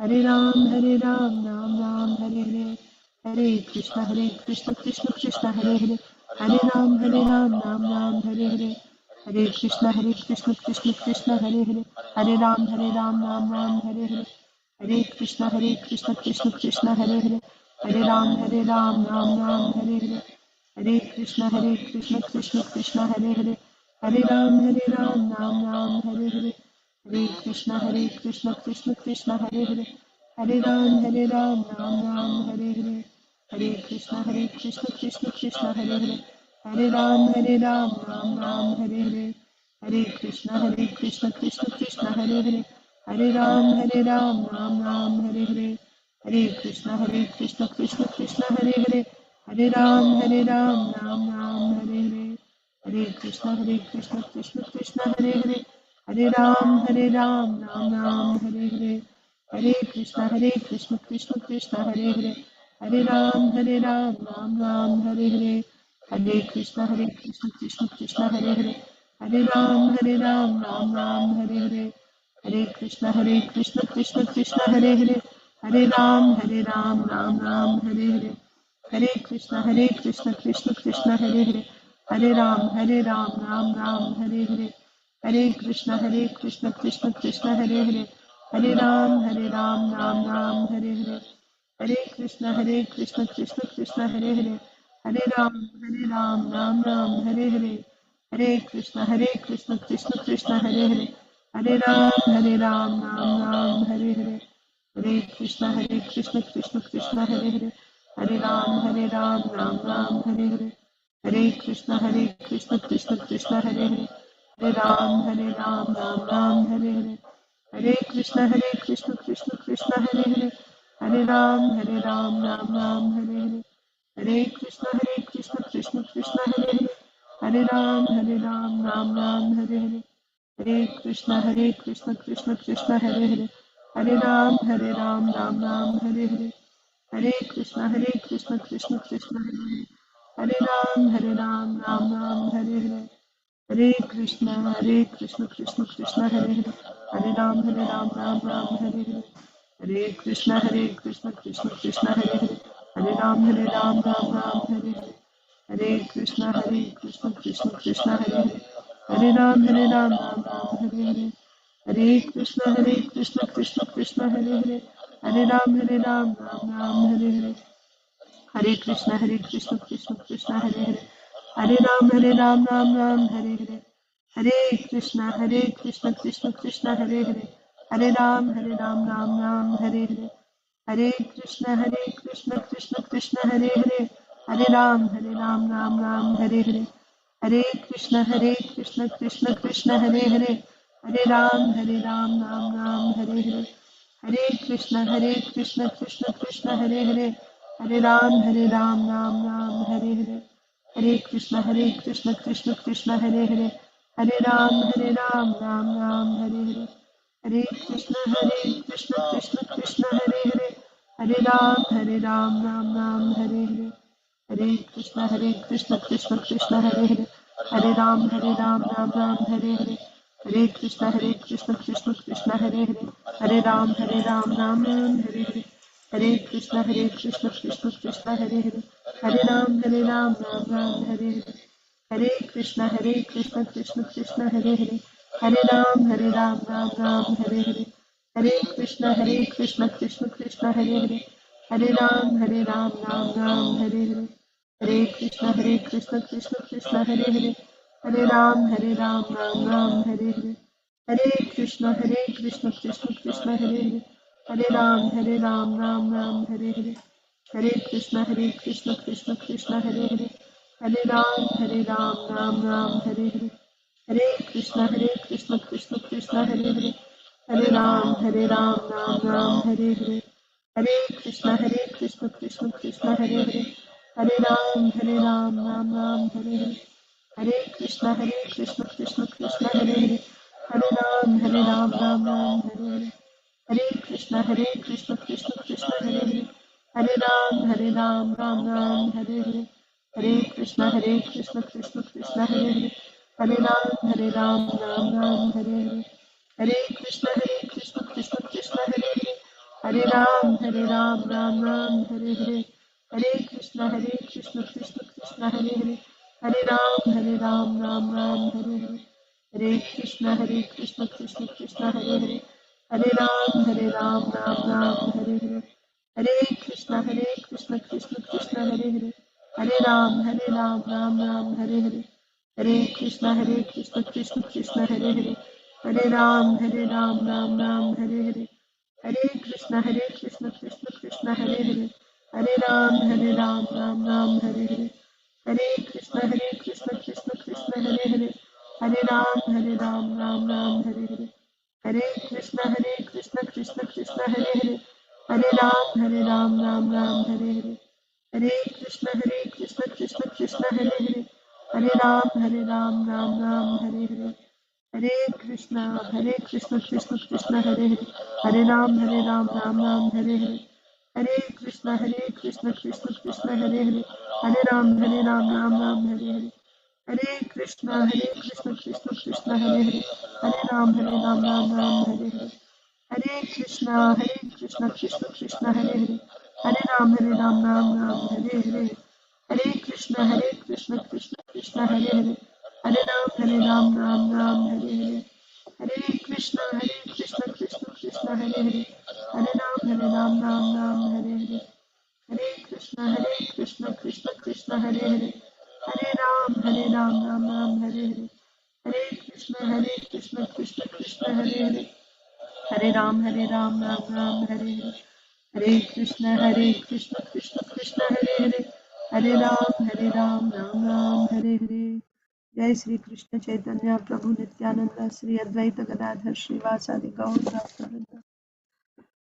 Hare Ram, Ram Ram, Hare Hare, Hare Krishna, Krishna Krishna, Hare Hare, Hare Ram, Ram Ram, Hare Hare, Hare Krishna, Krishna Krishna, Hare Hare, Hare Ram, Ram Ram, Hare Hare, Hare Krishna, Krishna Krishna, Hare Hare, Hare Ram, Ram Ram, Hare Hare, Hare Krishna, Krishna Krishna, Hare Hare, Hare Ram, Ram Ram, Hare Hare, Hare Krishna, Krishna Krishna, Hare Hare, Hare Ram, Ram Ram, Hare Hare, Hare Krishna, Krishna Hare Hare, Hare Ram, Ram Ram, Hare Hare, Hare Krishna, Krishna Hare Hare, Hare Ram, Ram Ram, Hare Hare, Hare Krishna, Krishna Hare Hare, Hare Ram, Ram Ram, Hare Hare, Hare Krishna, Krishna Hare Hare, Hare Ram, Ram Ram, Hare Hare, Hare Krishna, Krishna Hare Hare, Hare Ram, Ram Ram, Hare Hare, Hare Krishna, Krishna Hare Hare, Hare Ram, Ram Ram, Hare Hare, Hare Krishna, Krishna Hare Hare, Hare Ram, Ram Ram, Hare Hare, Hare Krishna, Krishna Hare Hare, Hare Ram, Ram Ram, Hare Hare, Hare Krishna, Krishna Hare Hare, Hare Ram, Ram Ram, Hare Hare, Hare Krishna, Krishna Hare Hare, Hare Ram, Ram Ram, Hare Hare, Hare Krishna, Krishna Hare Hare, Hare Ram, Ram Ram, Hare Hare, Hare Krishna, Krishna Hare Hare, Hare Ram, Ram Ram, Hare Hare, Hare Krishna, Krishna Hare Hare, Hare Ram, Ram Ram, Hare Hare, Hare Krishna, Krishna Hare Hare, Hare Ram, Ram Ram, Hare Hare, Hare Krishna, Krishna Hare Hare, Hare Ram, Ram Ram, Hare Hare, Hare Krishna, Krishna Hare Hare, Hare Ram, Ram Ram, Hare Hare, Hare Krishna, Krishna Hare Hare, Hare Ram, Ram Ram, Hare Hare, Hare Krishna, Krishna Hare Hare, Hare Ram, Ram Ram, Hare Hare, Hare Krishna, Krishna Hare Hare, Hare Ram, Ram Ram, Hare Hare, Hare Krishna, Krishna Hare Hare, Hare Ram, Ram Ram, Hare Hare, Hare Krishna, Krishna Hare Hare, Hare Ram, Ram Ram, Hare Hare, Hare Krishna, Krishna Hare Hare, Hare Ram, Ram Ram, Hare Hare, Hare Krishna, Krishna Hare Hare, Hare Ram, Ram Ram, Hare Hare, Hare Krishna, Krishna Hare Hare, Hare Ram, Ram Ram, Hare Hare, Hare Krishna, Krishna Hare Hare, Hare Ram, Ram Ram, Hare Hare, Hare Krishna, Krishna Hare Hare, Hare Ram, Ram Ram, Hare Hare, Hare Krishna, Krishna Hare Hare, Hare Ram, Ram Ram, Hare Hare, Hare Krishna, Krishna Hare Hare, Hare Ram, Ram Ram, Hare Hare, Hare Krishna, Krishna Hare Hare, Hare Ram, Ram Ram, Hare Hare, Hare Krishna, Krishna Hare Hare, Hare Ram, Ram Ram, Hare Hare, Hare Krishna, Krishna Hare Hare, Hare Ram, Ram Ram, Hare Hare, Hare Krishna, Krishna Hare Hare, Hare Ram, Ram Ram, Hare Hare, Hare Krishna, Krishna Hare Hare, Hare Ram, Ram Ram, Hare Hare, Hare Krishna, Krishna Hare Hare, Hare Ram, Ram Ram, Hare Hare, Hare Krishna, Krishna Hare Hare, Hare Ram, Ram Ram, Hare Hare, Hare Krishna, Krishna Hare Hare, Hare Ram, Ram Ram, Hare Hare, Hare Krishna, Krishna Hare Hare, Hare Ram, Ram Ram, Hare Hare, Hare Krishna, Krishna Hare Hare, Hare Ram, Ram Ram, Hare Hare, Hare Krishna, Krishna Hare Hare, Hare Ram, Ram Ram, Hare Hare, Hare Krishna, Krishna Hare Hare, Hare Ram, Ram Ram, Hare Hare, Hare Krishna, Krishna Hare Hare, Hare Ram, Ram Ram, Hare Hare, Hare Krishna, Krishna Hare Hare, Hare Ram, Ram Ram, Hare Hare, Hare Krishna, Krishna Krishna, Hare Hare, Hare Ram, Ram Ram, Hare Hare, Hare Krishna, Krishna Krishna, Hare Hare, Hare Ram, Ram Ram, Hare Hare, Hare Krishna, Krishna Krishna, Hare Hare, Hare Ram, Ram Ram, Hare Hare, Hare Krishna, Krishna Krishna, Hare Hare, Hare Ram, Ram Ram, Hare Hare, Hare Krishna, Krishna Krishna, Hare Hare, Hare Ram, Ram Ram, Hare Hare, Hare Krishna, Krishna Krishna, Hare Hare, Hare Ram, Ram Ram, Hare Hare, Hare Krishna, Krishna Krishna, Hare Hare, Hare Ram, Ram Ram, Hare Hare, Hare Krishna, Krishna Krishna, Hare Hare, Hare Ram, Ram Ram, Hare Hare, Hare Krishna, Krishna Krishna, Hare Hare, Hare Ram, Ram Ram, Hare Hare, Hare Krishna, Krishna Krishna, Hare Hare, Hare Ram, Ram Ram, Hare Hare, Hare Krishna, Krishna Krishna, Hare Hare, Hare Ram, Ram Ram, Hare Hare, Hare Krishna, Krishna Krishna, Hare Hare, Hare Ram, Ram Ram, Hare Hare, Hare Krishna, Krishna Krishna, Hare Hare, Hare Ram, Ram Ram, Hare Hare, Hare Krishna, Krishna Krishna, Hare Hare, Hare Ram, Ram Ram, Hare Hare, Hare Krishna, Krishna Krishna, Hare Hare, Hare Ram, Ram Ram, Hare Hare, Hare Krishna, Krishna Krishna, Hare Hare, Hare Ram, Ram Ram, Hare Hare, Hare Krishna, Krishna Krishna, Hare Hare, Hare Ram, Ram Ram, Hare Hare. Jai Sri Krishna Chaitanya Prabhu Nityananda Sri Advaita Gadadhar Srivasadi Gaur Bhaktivinoda.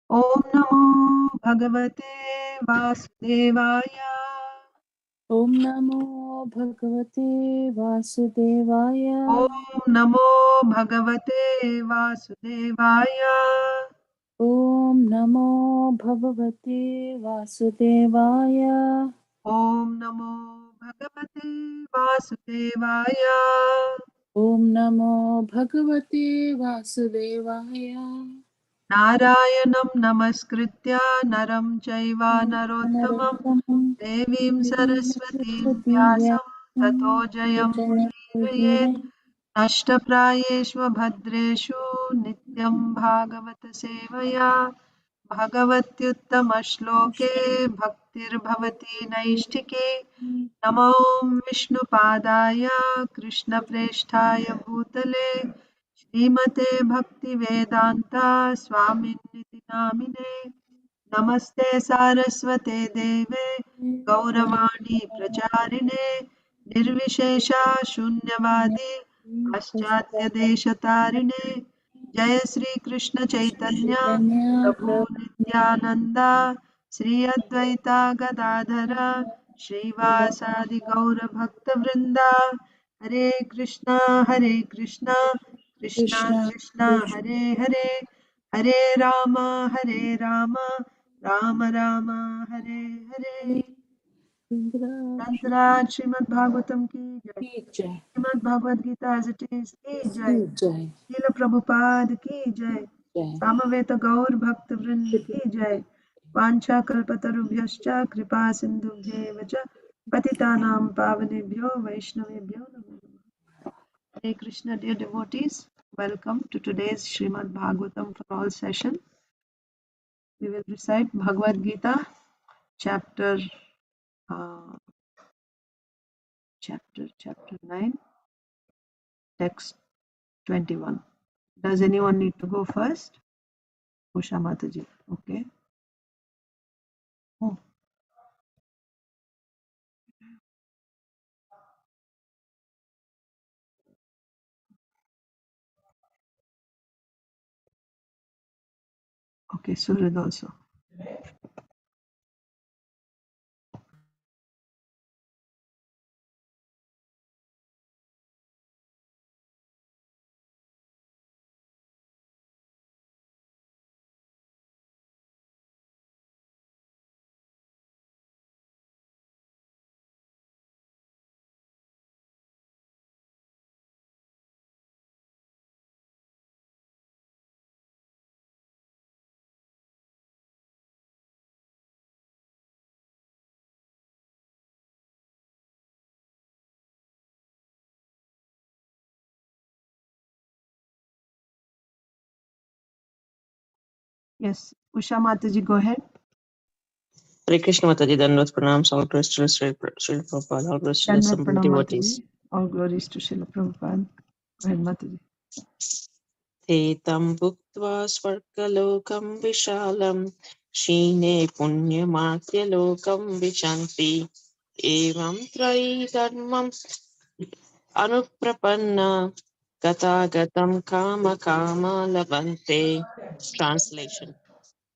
Om Namo Bhagavate Vasudevaya. Om Namo Bhagavate Vasudevaya. Om Namo Bhagavate Vasudevaya. Om Namo Bhagavate Vasudevaya. Om Namo Bhagavate Vasudevaya. Om Namo Bhagavate Vasudevaya. Narayanam Namaskritya Naram Chaiva Narottamam Narottamam Devim Devim Saraswatim Saraswati Vyasam Vyasam Tato Jayam Jayam Udiyayet Udire Nashtaprayeshva Bhadreshu Nityam Bhagavata Sevaya Bhagavatyuttama-shloke Bhaktir-bhavati Naishtike Namo Vishnupadaya Krishna-preshthaya Bhutale Srimate Bhakti-vedanta Swaminiti Namine Namaste Saraswate Deve Gauravani Pracharine Nirvishesha Shunyavadi Paschatya Deshatarine Jaya Sri Krishna Chaitanya Chaitanya Prabhu Prabhu Nityananda Sri Advaita Gadadhara Srivasadi Gaura Bhakta Vrinda Hare Krishna Krishna Krishna Krishna Krishna Hare Hare Hare Rama Rama Rama Hare Hare Tantraj Srimad Bhagavatam ki jai Jai Srimad Bhagavad Gita as it is ki jai Jai Srila Prabhupada ki jai Jai Samaveta Gaur Bhakta Vrinda Shri ki jai Vancha Kalpatarubhyascha Kripa Sindhubhyev cha Patitanam Pavanebhyo Vaishnavebhyo Namo Namaha. Hare Krishna, dear devotees, welcome to today's Srimad Bhagavatam for all session. We will recite Bhagavad Gita, chapter uh, chapter 9, text 21. Does anyone need to go first? Usha Mataji. Okay. Oh, okay. Surid also. Yes, Usha Mataji, go ahead. Hare Krishna Mataji, Dandavat Pranams, all glories to Srila Prabhupada, all glories to the Dandavat assembled Pranam devotees. Mataji. All glories to Srila Prabhupada. Go ahead, Mataji. Tetam bhuktva svargalokam vishalam, shine punyamatya lokam vichanti, evam trai dharmam anuprapanna, gata gatam kama kama labante. Translation.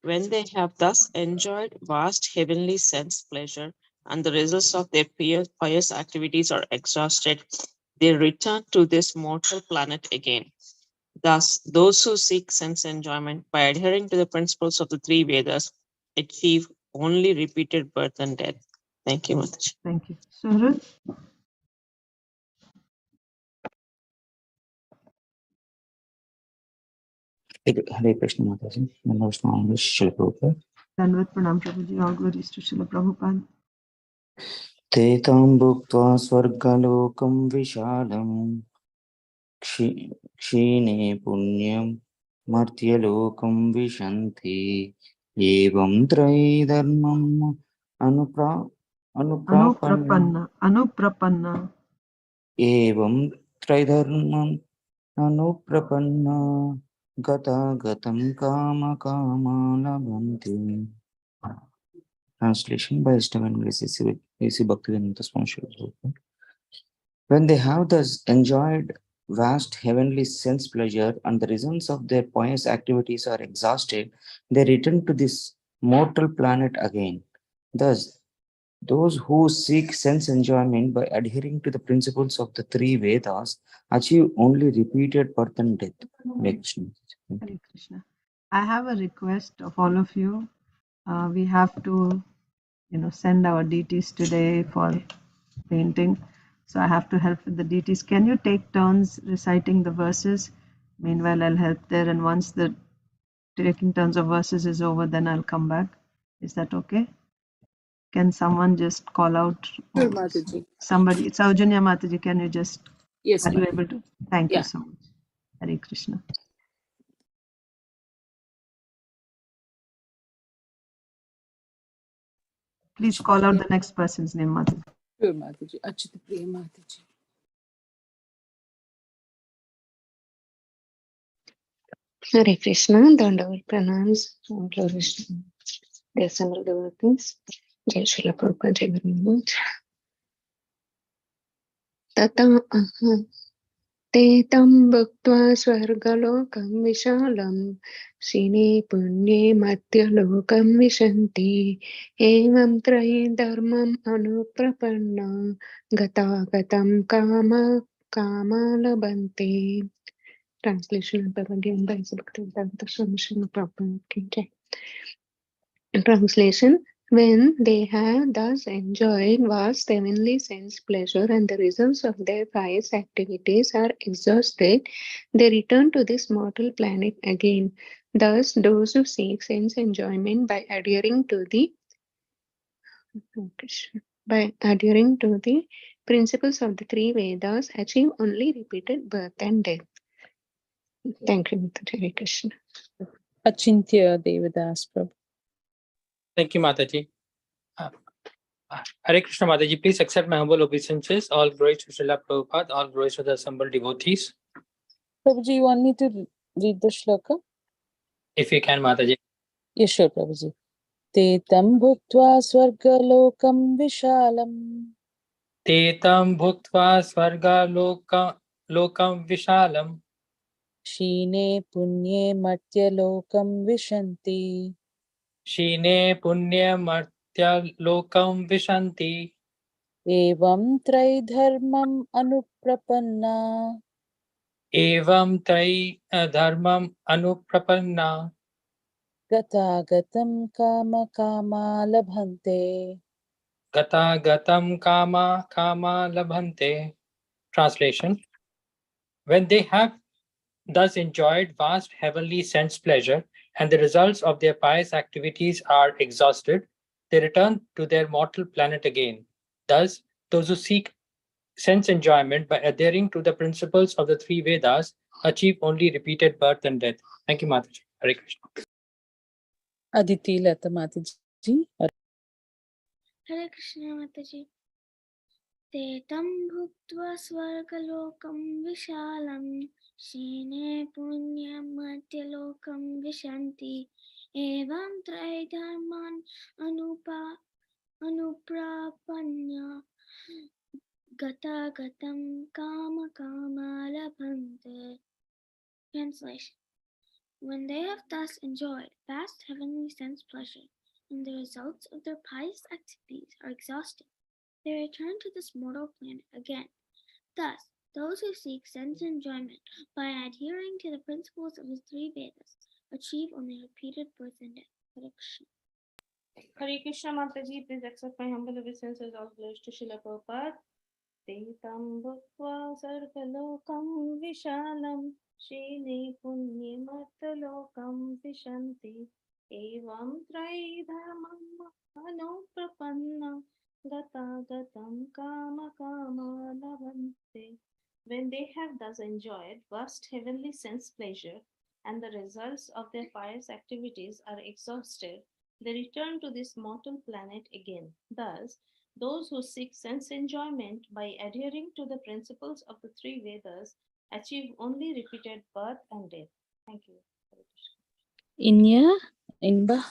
When they have thus enjoyed vast heavenly sense pleasure and the results of their pious activities are exhausted, they return to this mortal planet again. Thus, those who seek sense enjoyment by adhering to the principles of the three Vedas achieve only repeated birth and death. Thank you, Mataji. Thank you. Suraj? Hare Krishna Mataji, Namaskar, Srila Prabhupada. Dandavat Pranam Prabhuji. All glories to Srila Prabhupada. Tetam bhuktva svargalokam vishalam क्षीणे पुण्यं मर्त्यलोकं विशन्ति एवं त्रैधर्मम् अनुप्रापन्न Anuprapanna. एवं त्रैधर्मम् अनुप्रपन्ना गतागतं कामकामा लभन्ते. Translation by Esteban A.C. Bhaktivedanta Swami Srila Prabhupada. When they have thus enjoyed vast heavenly sense pleasure and the results of their pious activities are exhausted, they return to this mortal planet again. Thus, those who seek sense enjoyment by adhering to the principles of the three Vedas achieve only repeated birth and death. Hare Krishna. Hare Krishna. I have a request of all of you. We have to, send our deities today for painting. So I have to help with the deities. Can you take turns reciting the verses? Meanwhile, I'll help there. And once the taking turns of verses is over, then I'll come back. Is that okay? Can someone just call out? Sure, Mataji. Somebody. It's Aujanya Mataji. Can you just? Yes, Are you Mataji. able to? Thank you Yeah. so much. Hare Krishna. Please call out the next person's name, Mataji. Sure, Mataji. Achita Priya Mataji. Hare Krishna, Dandavat Pranams, all glories to the assembled devotees. Jai Srila Prabhupada, Jai Guru. Tata te tam bhaktva swargalokam vishalam sine punye matyalokam vishanti evam trayi dharmam anuprapanna gata gatam kama labante. Translation by Bhaktivedanta Swami Srila Prabhupada. Translation. When they have thus enjoyed vast heavenly sense pleasure and the results of their pious activities are exhausted, they return to this mortal planet again. Thus, those who seek sense enjoyment by adhering to the principles of the three Vedas achieve only repeated birth and death. Thank you, Mataji. Krishna. Achintya Devadas Prabhu. Thank you, Mataji. Hare Krishna Mataji, please accept my humble obeisances. All glories to Srila Prabhupada, all glories to the assembled devotees. Prabhuji, you want me to read the shloka? If you can, Mataji. Yes, sure, Prabhuji. Te tam bhuktva swargalokam vishalam Te tam bhuktva svarga lokam vishalam shine punye matyalokam vishanti shine punya martya lokam vishanti evam traidharmam anuprapanna evam tai dharmam anuprapanna gata kama kama labhante. gata gatam kama labhante. Translation. When they have thus enjoyed vast heavenly sense pleasure, and the results of their pious activities are exhausted, they return to their mortal planet again. Thus, those who seek sense enjoyment by adhering to the principles of the three Vedas achieve only repeated birth and death. Thank you, Mataji. Hare Krishna. Aditi Lata Mataji. Hare Krishna Mataji. Te tam bhuktva swargalokam vishalam shine punyam madhyalokam vishanti evam traidharman anuprapanya gata gatam kama kama labhante. Translation. When they have thus enjoyed vast heavenly sense pleasure and the results of their pious activities are exhausted, they return to this mortal planet again. Thus, those who seek sense enjoyment by adhering to the principles of the three Vedas achieve only repeated birth and death. Hare Krishna. Hare Krishna Mataji, please accept my humble obeisances of glories to Srila Prabhupada. Tetam bhukva sargalokam vishalam shine punyamattalokam vishanti evam traidhamam anuprapanna gata gatam kama kama labhante. When they have thus enjoyed vast heavenly sense pleasure and the results of their pious activities are exhausted, they return to this mortal planet again. Thus, those who seek sense enjoyment by adhering to the principles of the three Vedas achieve only repeated birth and death. Thank you. Inya, Inba,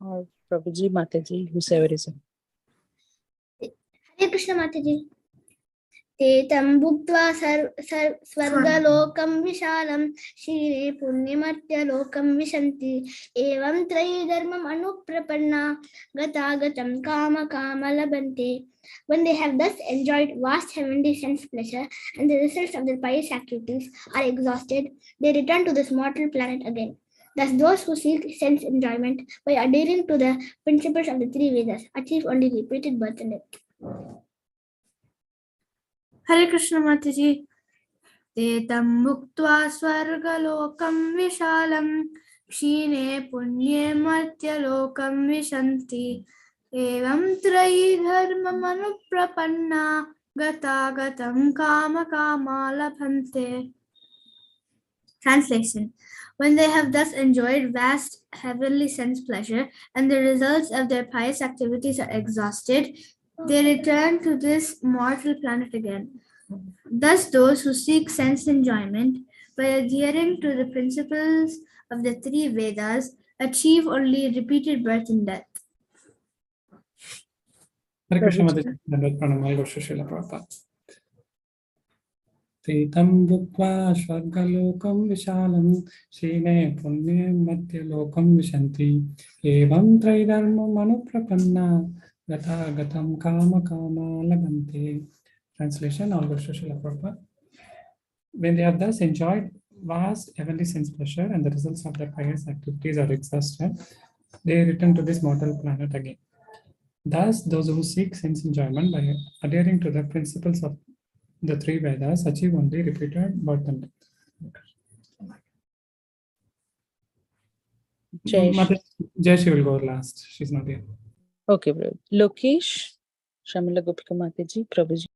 or Prabhuji Mataji, whosoever is in. Hare Krishna Mataji. Te tam bhuktva swargalokam vishalam shire punyamathyalokam vishanti evam traidharmam anuprapanna gata gatam kama kama labhante. When they have thus enjoyed vast heavenly sense pleasure and the results of their pious activities are exhausted, they return to this mortal planet again. Thus, those who seek sense enjoyment by adhering to the principles of the three Vedas achieve only repeated birth and death. Hare Krishna Mataji. Te tam bhuktva swargalokam vishalam shine punye matyalokam vishanti evam trayi dharmam anuprapanna gata gatam kama kama labhante. Translation. When they have thus enjoyed vast heavenly sense pleasure and the results of their pious activities are exhausted, they return to this mortal planet again. Thus, those who seek sense enjoyment by adhering to the principles of the three Vedas achieve only repeated birth and death. Hare Krishna Mataji, Dandavat Pranam, Gosha Srila Prabhupada. Tetam bhukva swargalokam vishalam shine punyam madhyalokam vishanti evam traidharmam anuprapanna gata gatam kama kama labhante. Translation, all Gosha Srila Prabhupada. When they have thus enjoyed vast heavenly sense pleasure and the results of their pious activities are exhausted, they return to this mortal planet again. Thus, those who seek sense enjoyment by adhering to the principles of the three Vedas achieve only repeated birth and death. Jai, will go last. She's not here. Okay, bro. Lokesh, Shamila Gopika Mataji, Prabhuji.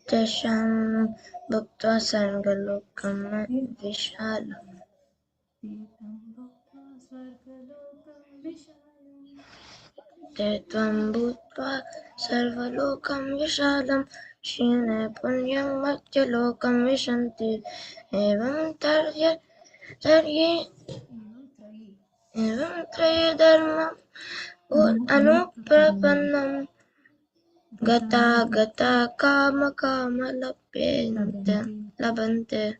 Tesham bhuktva sargalokam vishalam Tetvam bhutva sarvalokam vishalam shine punyam madhyalokam vishanti evam traye dharma anuprapannam gata gata kama kama labhante.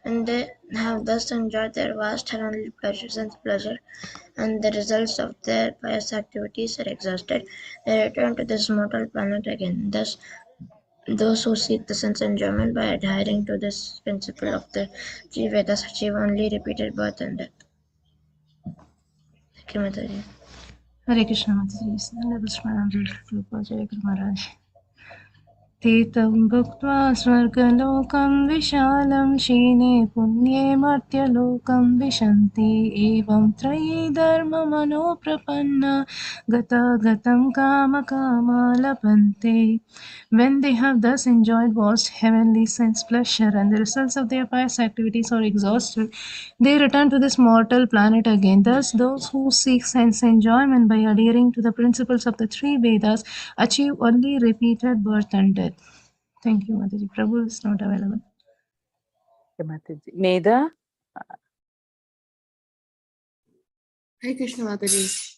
And they have thus enjoyed their vast heavenly pleasures and pleasure, and the results of their pious activities are exhausted, they return to this mortal planet again. Thus, those who seek the sense enjoyment by adhering to this principle of the three Vedas achieve only repeated birth and death. Thank you, Mataji. Hare Krishna Mataji. Let us Maharaj. Tetam bhuktva swargalokam vishalam shine punye martyalokam vishanti evam trayi dharma mano prapanna gata gatam kama kama labante. When they have thus enjoyed vast heavenly sense pleasure and the results of their pious activities are exhausted, they return to this mortal planet again. Thus, those who seek sense enjoyment by adhering to the principles of the three Vedas achieve only repeated birth and death. Thank you, Mataji. Prabhu is not available. Okay, Mataji. Medha, Hare Krishna Mataji.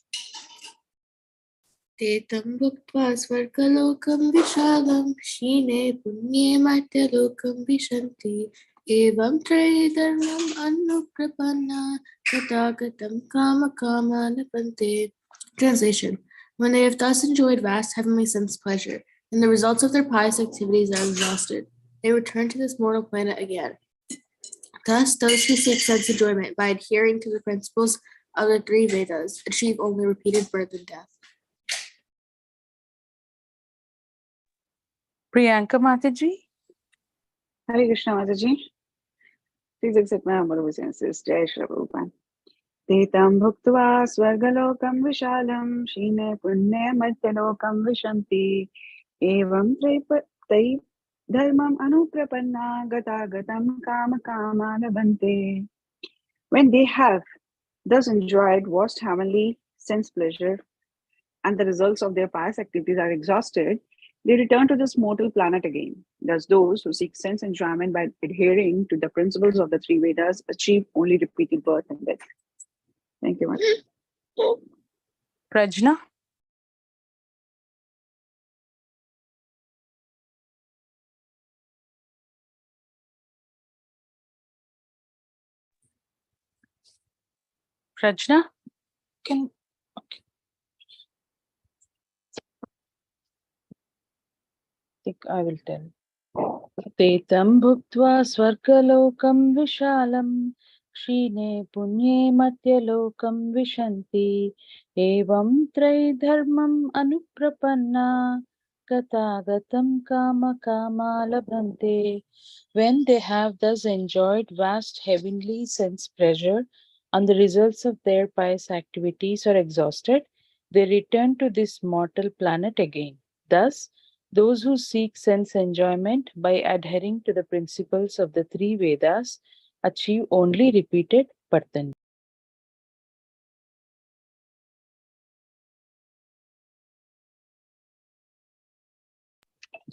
Tetam bhuktva swargalokam vishalam shine punye matyalokam vishanti evam tridharmam anuprapanna katagatam kama kama lapante. Translation. When they have thus enjoyed vast heavenly sense pleasure, and the results of their pious activities are exhausted, they return to this mortal planet again. Thus, those who seek sense enjoyment by adhering to the principles of the three Vedas achieve only repeated birth and death. Priyanka Mataji. Hare Krishna Mataji. Please accept my humble obeisances. Jai Srila Prabhupada. Tetam bhuktva swargalokam vishalam shine punne matyalokam vishanti evam tai dharmam anuprapanna gata gatam kama kama labante. When they have thus enjoyed vast heavenly sense pleasure and the results of their past activities are exhausted, they return to this mortal planet again. Thus, those who seek sense enjoyment by adhering to the principles of the three Vedas achieve only repeated birth and death. Thank you much. Prajna. Prajna, okay. I will tell. Tetam bhuktva swargalokam vishalam shine punye matyalokam vishanti evam traidharmam anuprapanna katagatam kama kama labhante. When they have thus enjoyed vast heavenly sense pleasure and the results of their pious activities are exhausted, they return to this mortal planet again. Thus, those who seek sense enjoyment by adhering to the principles of the three Vedas achieve only repeated birth and death.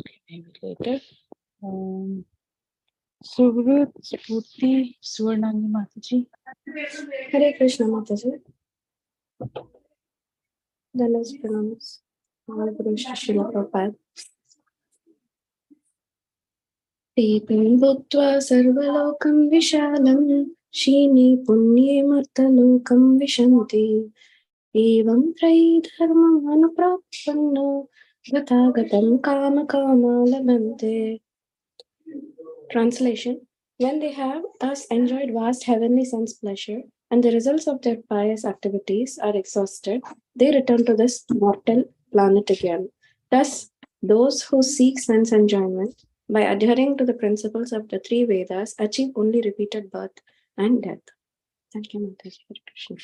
Okay, maybe later. Suvrut, Spurti, Suvarnani Mataji. Hare Krishna Mataji. The last pronounce. Guru Srila Prabhupada. Tetam bhuktva sarvalokam vishalam shine punye martalokam vishanti evam trayi dharmam anuprapanna gatagatam kama kama labante. Translation. When they have thus enjoyed vast heavenly sense pleasure and the results of their pious activities are exhausted, they return to this mortal planet again. Thus, those who seek sense enjoyment by adhering to the principles of the three Vedas achieve only repeated birth and death. Thank you, Mataji. Hare Krishna.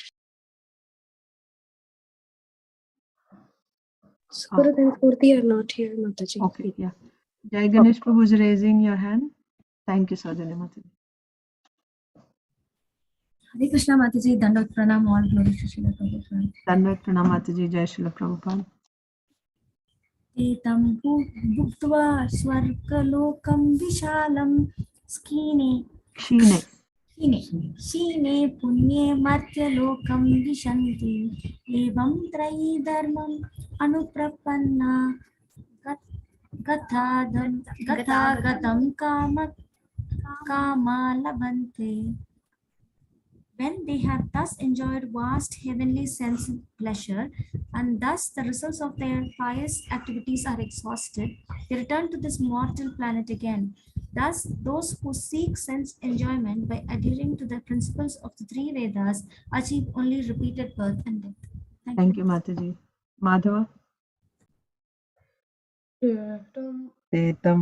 Sukrut and Purti are not here, Mataji. Okay, yeah. Jai Ganesh Prabhu is raising your hand. Thank you, Sadhana Mataji. Hare Krishna Mataji, Dandot Pranam, all glory to Srila Prabhupada. Dandot Pranam Mataji, Jai Srila Prabhupada. Tetam bhuktva swargalokam vishalam shine punye martyalokam vishanti evam trayi dharmam anuprapanna gathagatam kama labante. When they have thus enjoyed vast heavenly sense pleasure, and thus the results of their pious activities are exhausted, they return to this mortal planet again. Thus, those who seek sense enjoyment by adhering to the principles of the three Vedas achieve only repeated birth and death. Thank you, Mataji. Madhava. Tetam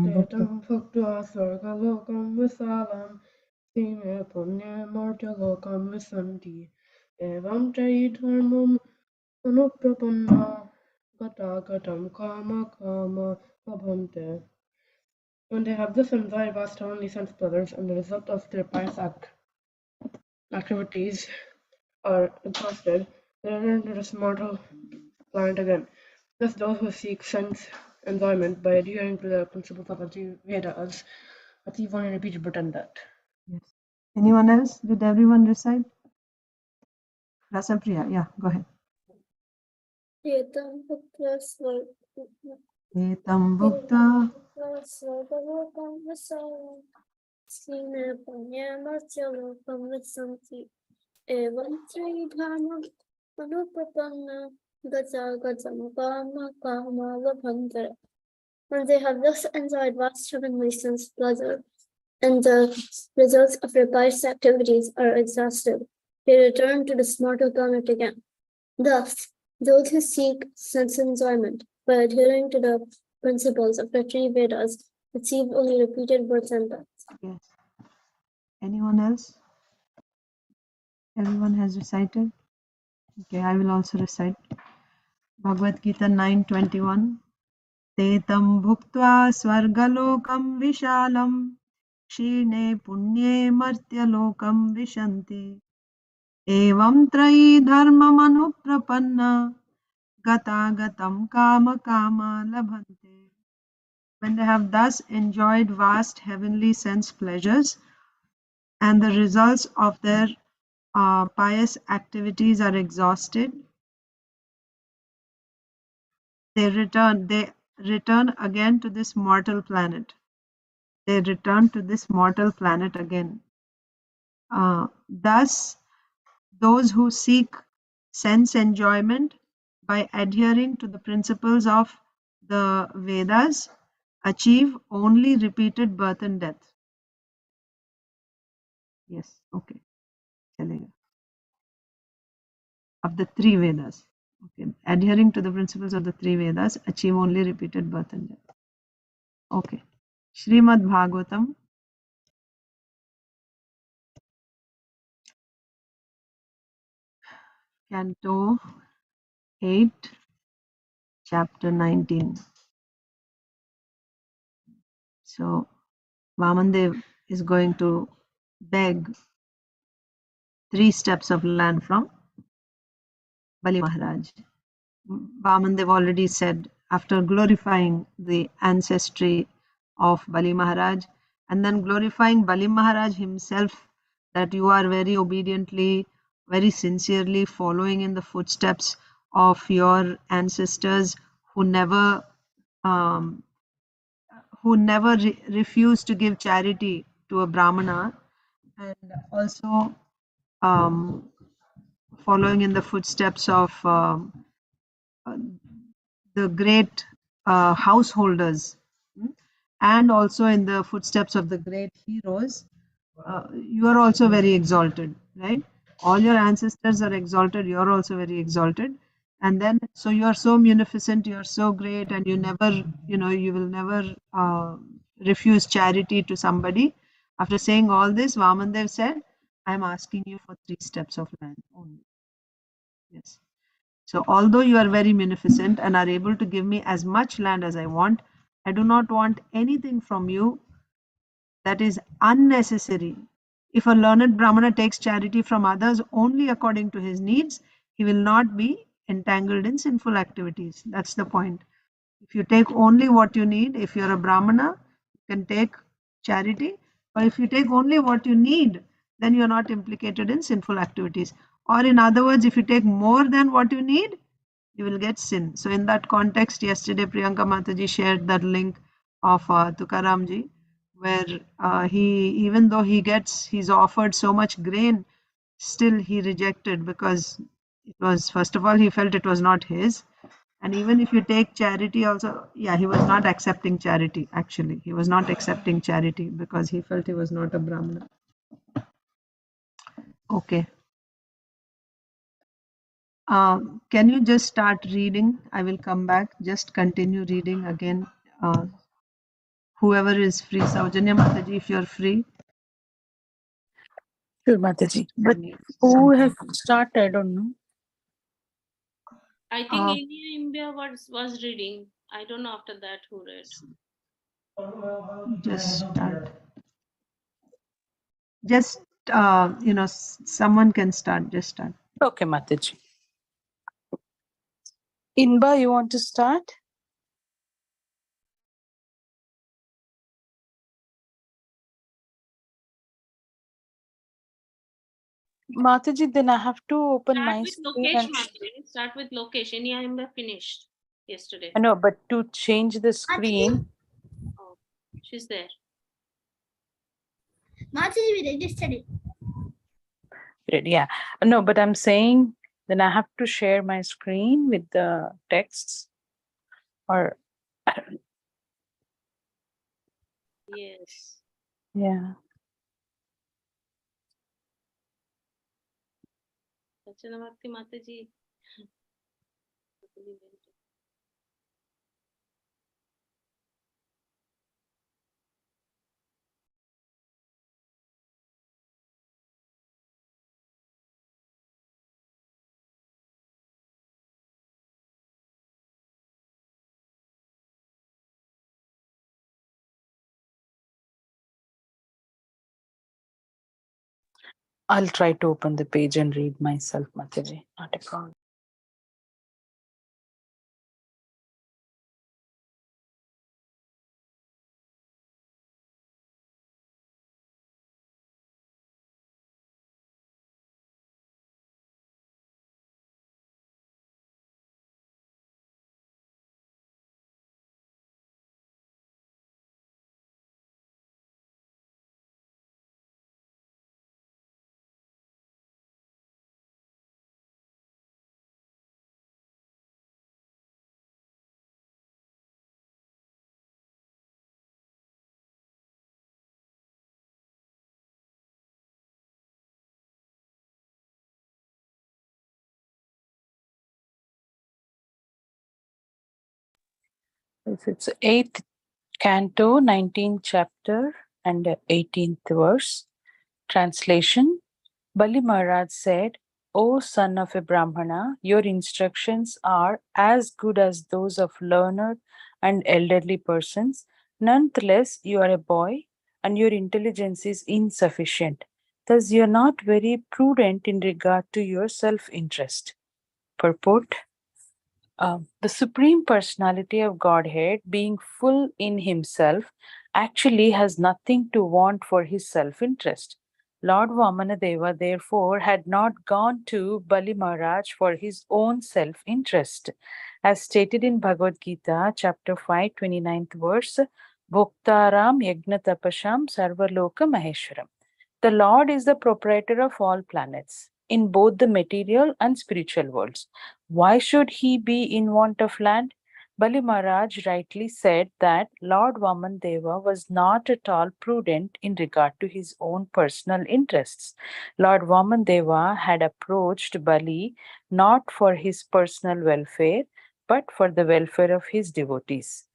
bhuktva swargalokam visalam Time punya martyalokam visanti Evam chaidharmam anuprapanna Gata gatam kama kama labhante. When they have this enjoy vast heavenly sense brothers, and the result of their pious activities are exhausted, they return to this mortal planet again. Thus, those who seek sense enjoyment by adhering to the principles of the Vedas achieve only repeated pretend that. Yes. Anyone else? Did everyone recite? Rasapriya, yeah, go ahead. Etam bhukta Etam bhukta swargalokam visalam Time punya martyalokam visanti Evam chaidharmam anuprapanna Gata gatam kama kama labhante. When they have thus enjoyed vast heavenly sense pleasure, and the results of their pious activities are exhausted, they return to this mortal planet again. Thus, those who seek sense enjoyment by adhering to the principles of the three Vedas achieve only repeated births and deaths. Yes. Anyone else? Everyone has recited? Okay, I will also recite. Bhagavad Gita 9:21. Tetam bhuktva swargalokam vishalam Shine punye martyalokam vishanti Evam trayi dharmamanuprapanna Gata gatam kama kama labhante. When they have thus enjoyed vast heavenly sense pleasures and the results of their pious activities are exhausted, they return again to this mortal planet. They return to this mortal planet again. Thus, those who seek sense enjoyment by adhering to the principles of the Vedas achieve only repeated birth and death. Yes, okay. Chalega. Of the three Vedas. Okay. Adhering to the principles of the three Vedas achieve only repeated birth and death. Okay. Srimad Bhagavatam, Canto 8, Chapter 19. So, Vamandev is going to beg 3 steps of land from Bali Maharaj. Vamandev already said, after glorifying the ancestry of Bali Maharaj and then glorifying Bali Maharaj himself, that you are very obediently, very sincerely following in the footsteps of your ancestors who never refused to give charity to a Brahmana, and also following in the footsteps of the great householders, and also in the footsteps of the great heroes, you are also very exalted, right? All your ancestors are exalted, you are also very exalted. And then, so you are so munificent, you are so great, and you never, you will never refuse charity to somebody. After saying all this, Vamandev said, I am asking you for 3 steps of land only. Yes. So although you are very munificent and are able to give me as much land as I want, I do not want anything from you that is unnecessary. If a learned Brahmana takes charity from others only according to his needs, he will not be entangled in sinful activities. That's the point. If you take only what you need, if you're a Brahmana, you can take charity. Or if you take only what you need, then you're not implicated in sinful activities. Or in other words, if you take more than what you need, you will get sin. So in that context, yesterday Priyanka Mataji shared that link of Tukaramji, where even though he's offered so much grain, still he rejected, because it was, first of all, he felt it was not his. And even if you take charity also, he was not accepting charity, actually. He was not accepting charity because he felt he was not a Brahmana. Okay. Can you just start reading? I will come back. Just continue reading again. Whoever is free, Saujanya Mataji, if you're free. Sure, Mataji. But who has started? I don't know. I think India India was reading. I don't know after that who read. Just start. Just, someone can start. Just start. Okay, Mataji. Inba, you want to start? Mataji, then I have to open Start my with screen. Lokesh, Mataji. Start with Lokesh. India India finished yesterday. I know, but to change the screen. Oh, she's there. Mataji, we registered it. Yeah. No, but I'm saying then I have to share my screen with the texts or Yes. yeah. Arcanabhakti Mataji. I'll try to open the page and read myself, Mataji. Not a problem. It's 8th canto, 19th chapter, and 18th verse. Translation. Bali Maharaj said, O son of a Brahmana, your instructions are as good as those of learned and elderly persons. Nonetheless, you are a boy and your intelligence is insufficient. Thus, you are not very prudent in regard to your self-interest. Purport. The Supreme Personality of Godhead, being full in himself, actually has nothing to want for his self-interest. Lord Vamanadeva, therefore, had not gone to Bali Maharaj for his own self-interest. As stated in Bhagavad Gita, chapter 5, 29th verse, Bhoktaram Yagnatapasham Sarvaloka Maheshwaram. The Lord is the proprietor of all planets, in both the material and spiritual worlds. Why should he be in want of land? Bali Maharaj rightly said that Lord Vamandeva was not at all prudent in regard to his own personal interests. Lord Vamandeva had approached Bali not for his personal welfare, but for the welfare of his devotees.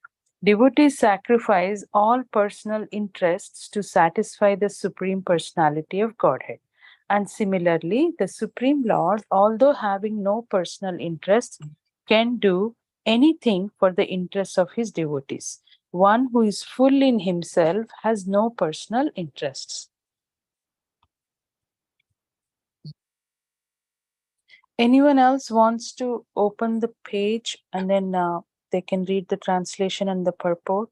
Devotees sacrifice all personal interests to satisfy the Supreme Personality of Godhead. And similarly, the Supreme Lord, although having no personal interests, can do anything for the interests of his devotees. One who is full in himself has no personal interests. Anyone else wants to open the page and then they can read the translation and the purport?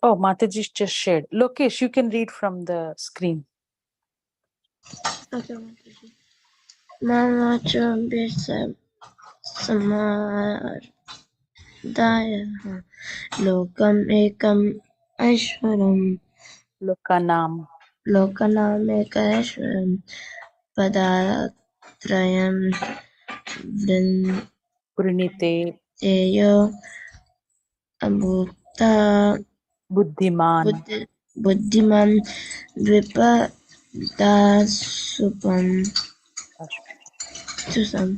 Oh, Mataji just shared. Lokesh, you can read from the screen. Okay, Mataji. Mamacha Samadaya Lokam Ekam Aishwaram Lokanam. Lokanam Ekashwaram Padatrayam Purnite. Vrinteyo Abhukta Buddhiman. Buddhiman Dvipada Supam Susam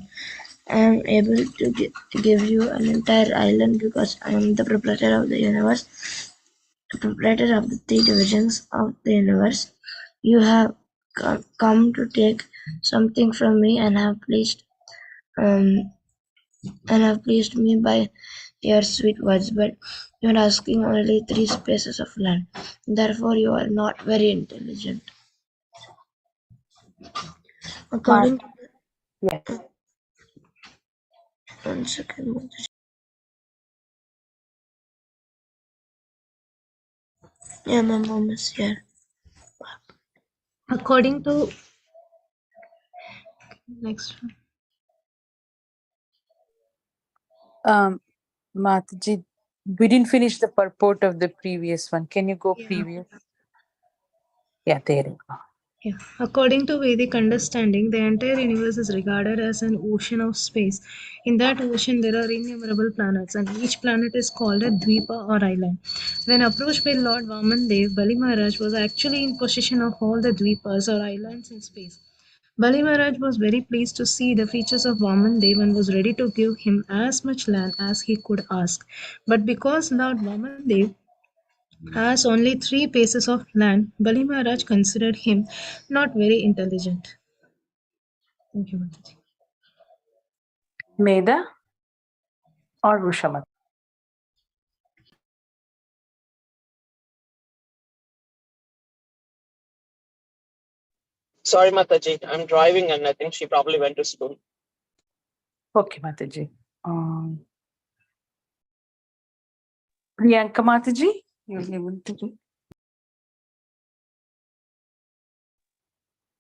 I am able to give you an entire island because I am the proprietor of the universe, the proprietor of the three divisions of the universe. You have come to take something from me and have pleased me by your sweet words, but you are asking only 3 spaces of land. Therefore, you are not very intelligent. According to Yes. one second. Yeah, my mom is here. According to next one. Mataji, we didn't finish the purport of the previous one. Can you go previous? Yeah, there you go. Yeah. According to Vedic understanding, the entire universe is regarded as an ocean of space. In that ocean, there are innumerable planets, and each planet is called a Dvipa or island. When approached by Lord Vamandev, Bali Maharaj was actually in possession of all the Dvipas or islands in space. Bali Maharaj was very pleased to see the features of Vamandev and was ready to give him as much land as he could ask. But because Lord Vamandev has only 3 paces of land, Bali Maharaj considered him not very intelligent. Thank you, Mataji. Meda or Rushamat? Sorry, Mataji. I'm driving and I think she probably went to school. Okay, Mataji. Priyanka Mataji, you'll be able to do.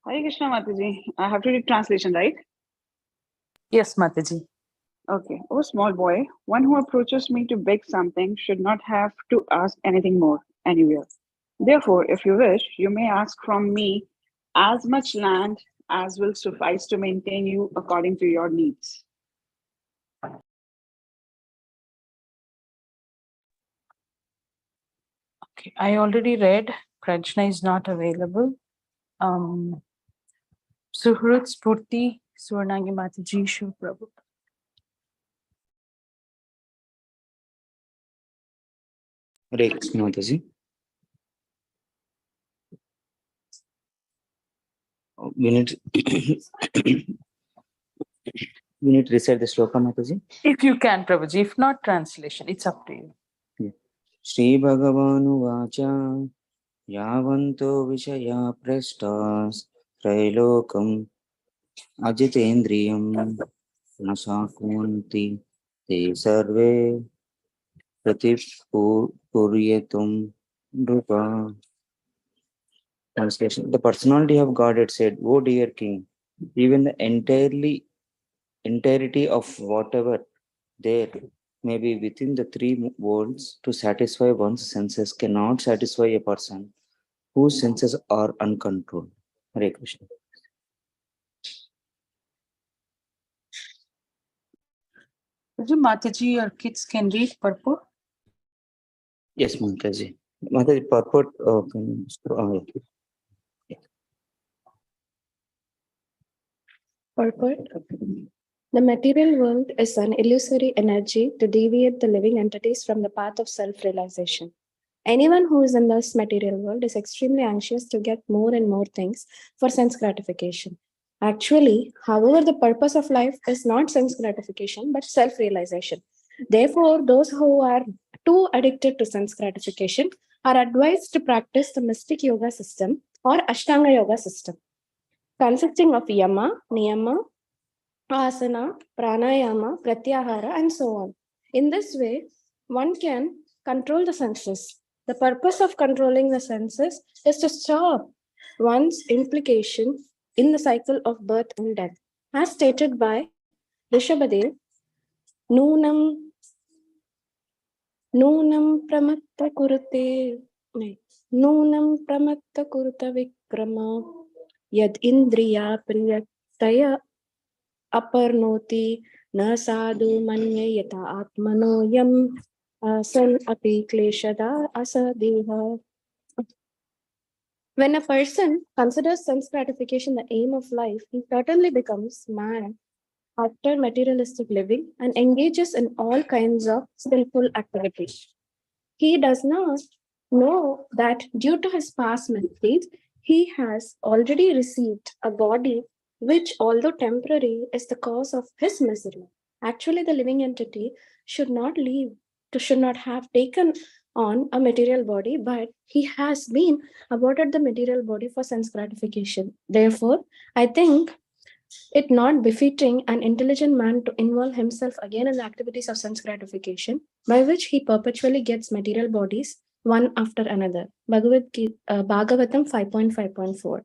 Hare Krishna Mataji. I have to read translation, right? Yes, Mataji. Okay. Oh, small boy, one who approaches me to beg something should not have to ask anything more anywhere. Therefore, if you wish, you may ask from me as much land as will suffice to maintain you according to your needs. Okay, I already read. Prajna is not available. Suhrut Spurti, Swarnangi Mataji, Srila Prabhupada. Hare Krishna Mataji. We need we need to recite the sloka, Mataji. If you can, Prabhuji. If not, translation. It's up to you. Yeah. Shri Bhagavanu Vacha Yavanto Vishaya Prastas Trailokam Ajitendriyam Nasakunti Te Sarve Pratipuryetum Drupa. Translation. The personality of God had said, "O dear King, even the entirety of whatever there may be within the 3 worlds to satisfy one's senses cannot satisfy a person whose senses are uncontrolled." Hare Krishna. Mataji, your kids can read purport? Yes, Mataji. Mataji, purport. Purport. The material world is an illusory energy to deviate the living entities from the path of self-realization. Anyone who is in this material world is extremely anxious to get more and more things for sense gratification. Actually, however, the purpose of life is not sense gratification, but self-realization. Therefore, those who are too addicted to sense gratification are advised to practice the mystic yoga system or Ashtanga yoga system, consisting of yama, niyama, asana, pranayama, pratyahara, and so on. In this way, one can control the senses. The purpose of controlling the senses is to stop one's implication in the cycle of birth and death. As stated by Rishabhadev, Nunam pramatta kurute Nunam pramatta kurta vikrama Yad indriya priyataya aparnoti na sadhu manyayata atmano yam san api kleshada asadeha. When a person considers sense gratification the aim of life, he certainly becomes mad after materialistic living and engages in all kinds of sinful activities. He does not know that due to his past misdeeds, he has already received a body which, although temporary, is the cause of his misery. Actually, the living entity should not have taken on a material body, but he has been awarded the material body for sense gratification. Therefore, I think it not befitting an intelligent man to involve himself again in the activities of sense gratification, by which he perpetually gets material bodies one after another. Bhagavatam 5.5.4.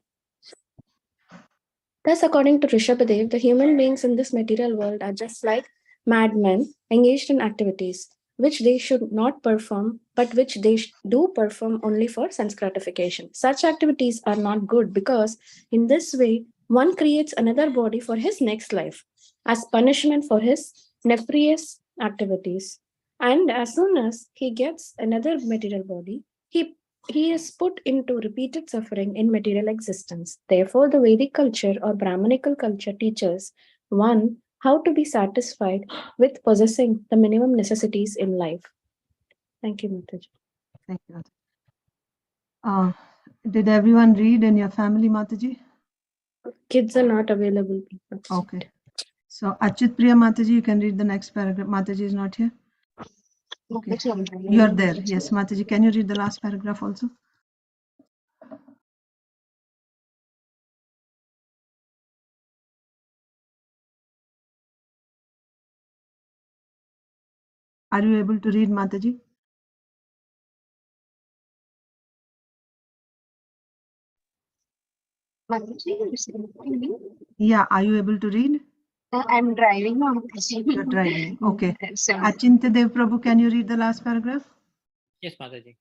Thus, according to Rishabhadev, the human beings in this material world are just like madmen engaged in activities which they should not perform, but which they do perform only for sense gratification. Such activities are not good because, in this way, one creates another body for his next life as punishment for his nefarious activities. And as soon as he gets another material body, he is put into repeated suffering in material existence. Therefore, the Vedic culture or Brahmanical culture teaches one how to be satisfied with possessing the minimum necessities in life. Thank you, Mataji. Thank you. Did everyone read in your family, Mataji? Kids are not available. Okay. So, Achit Priya Mataji, you can read the next paragraph. Mataji is not here. Okay. You are there. Yes, Mataji, can you read the last paragraph also? Are you able to read, Mataji? Yeah, are you able to read? I'm driving on. You're driving. Okay. Achintya Dev Prabhu, can you read the last paragraph? Yes, Mataji.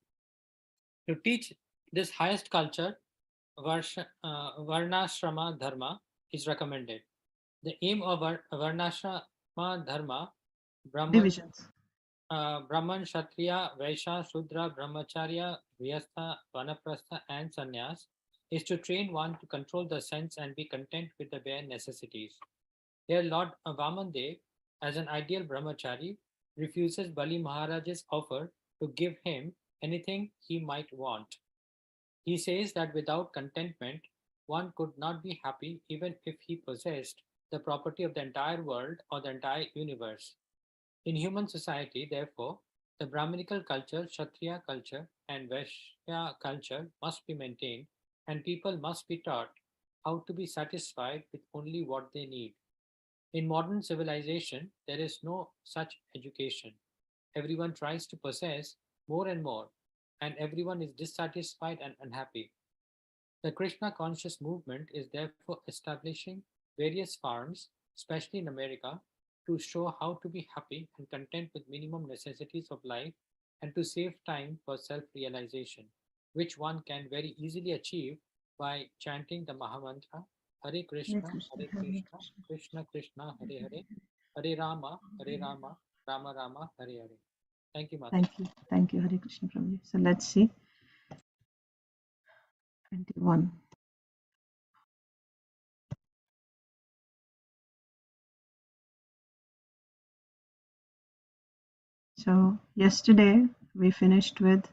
To teach this highest culture, Varnashrama Dharma is recommended. The aim of Varnashrama Dharma, Divisions. Brahman, Kshatriya, Vaishya, Shudra, Brahmacharya, Vyastha, Vanaprastha, and Sannyas, is to train one to control the sense and be content with the bare necessities. Here, Lord Vamandev, as an ideal brahmachari, refuses Bali Maharaj's offer to give him anything he might want. He says that without contentment, one could not be happy even if he possessed the property of the entire world or the entire universe. In human society, therefore, the Brahminical culture, Kshatriya culture, and Vaishya culture must be maintained, and people must be taught how to be satisfied with only what they need. In modern civilization, there is no such education. Everyone tries to possess more and more, and everyone is dissatisfied and unhappy. The Krishna conscious movement is therefore establishing various farms, especially in America, to show how to be happy and content with minimum necessities of life and to save time for self realization, which one can very easily achieve by chanting the Mahamantra Hare Krishna, Hare Krishna, Krishna Krishna, Hare Hare, Hare Rama, Rama Rama, Hare Hare. Thank you, Mata. Thank you, Hare Krishna Prabhuji. So let's see. 21. So yesterday we finished with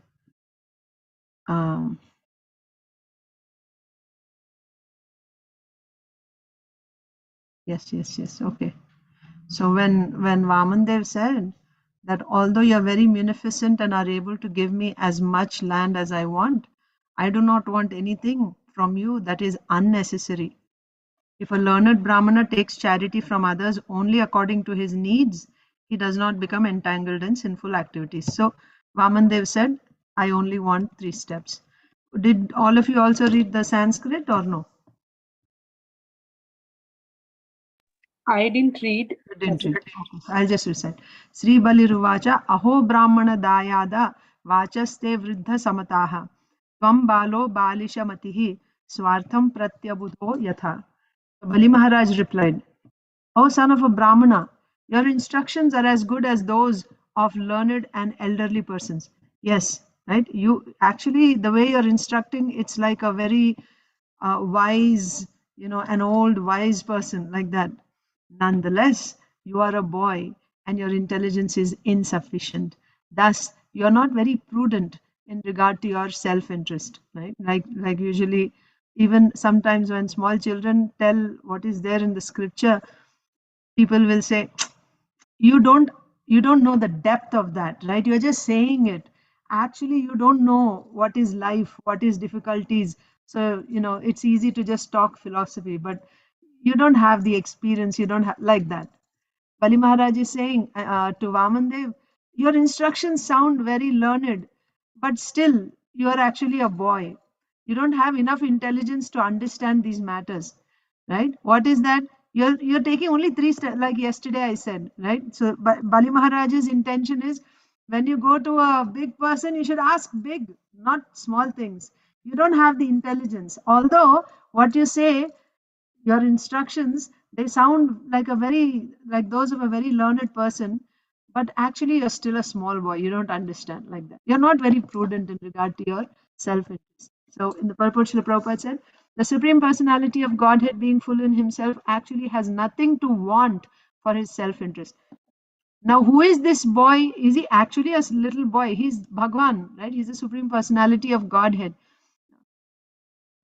yes. Okay. So when Vamandev said that although you are very munificent and are able to give me as much land as I want, I do not want anything from you that is unnecessary. If a learned Brahmana takes charity from others only according to his needs, he does not become entangled in sinful activities. So Vamandev said, I only want 3 steps. Did all of you also read the Sanskrit or no? I didn't read. You didn't read. Okay, so I'll just recite. Sri Baliruvacha Aho Brahmana Dayada Vachaste Vriddha Samataha Tvam Balo Balishamatihi Swartham Pratyabudho Yatha. Bali Maharaj replied, O son of a Brahmana, your instructions are as good as those of learned and elderly persons. Yes, right? You actually, the way you're instructing, it's like a very wise, an old wise person like that. Nonetheless, you are a boy and your intelligence is insufficient. Thus, you are not very prudent in regard to your self-interest, right? Like usually, even sometimes when small children tell what is there in the scripture, people will say, you don't know the depth of that, right? You're just saying it. Actually, you don't know what is life, what is difficulties. So, it's easy to just talk philosophy, but you don't have the experience, you don't have like that. Bali Maharaj is saying to Vamandev, your instructions sound very learned, but still you are actually a boy. You don't have enough intelligence to understand these matters, right? What is that? You're taking only 3 steps, like yesterday I said, right? So Bali Maharaj's intention is, when you go to a big person, you should ask big, not small things. You don't have the intelligence. Although what you say, your instructions, they sound like those of a very learned person, but actually you're still a small boy. You don't understand like that. You're not very prudent in regard to your self-interest. So in the purport, Srila Prabhupada said, the Supreme Personality of Godhead, being full in himself, actually has nothing to want for his self-interest. Now, who is this boy? Is he actually a little boy? He's Bhagwan, right? He's the Supreme Personality of Godhead.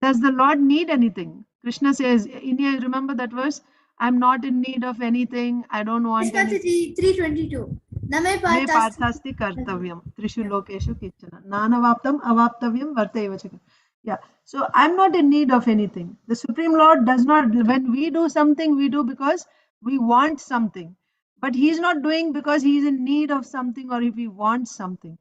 Does the Lord need anything? Krishna says, India, remember that verse? I'm not in need of anything. I don't want anything. 322. Me parthasti kartavyam. Trishu lokeshu kichana. Nanavaptam avaptavyam vartaiva chaka. Yeah. So I'm not in need of anything. The Supreme Lord does not, when we do something, we do because we want something. But he's not doing because he's in need of something or if he wants something.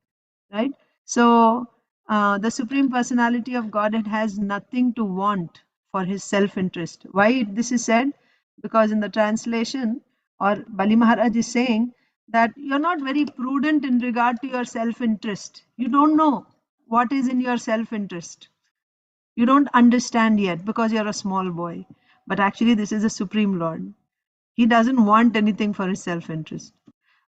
Right? So the Supreme Personality of Godhead has nothing to want for his self-interest. Why this is said? Because in the translation, or Bali Maharaj is saying that you're not very prudent in regard to your self-interest. You don't know what is in your self-interest. You don't understand yet because you're a small boy. But actually, this is a Supreme Lord. He doesn't want anything for his self-interest.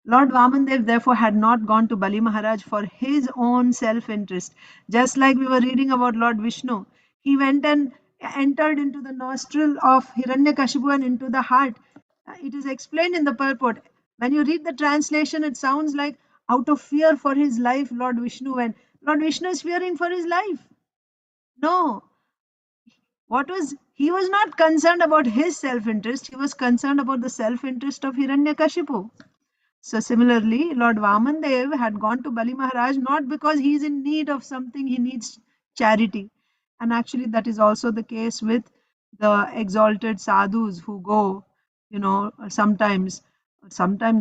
Lord Vamandev therefore had not gone to Bali Maharaj for his own self-interest. Just like we were reading about Lord Vishnu, he went and entered into the nostril of Hiranyakashipu and into the heart. It is explained in the purport. When you read the translation, it sounds like out of fear for his life, Lord Vishnu went. Lord Vishnu is fearing for his life. No. He was not concerned about his self-interest. He was concerned about the self-interest of Hiranyakashipu. So similarly, Lord Vamandev had gone to Bali Maharaj not because he is in need of something, he needs charity. And actually that is also the case with the exalted sadhus who go, sometimes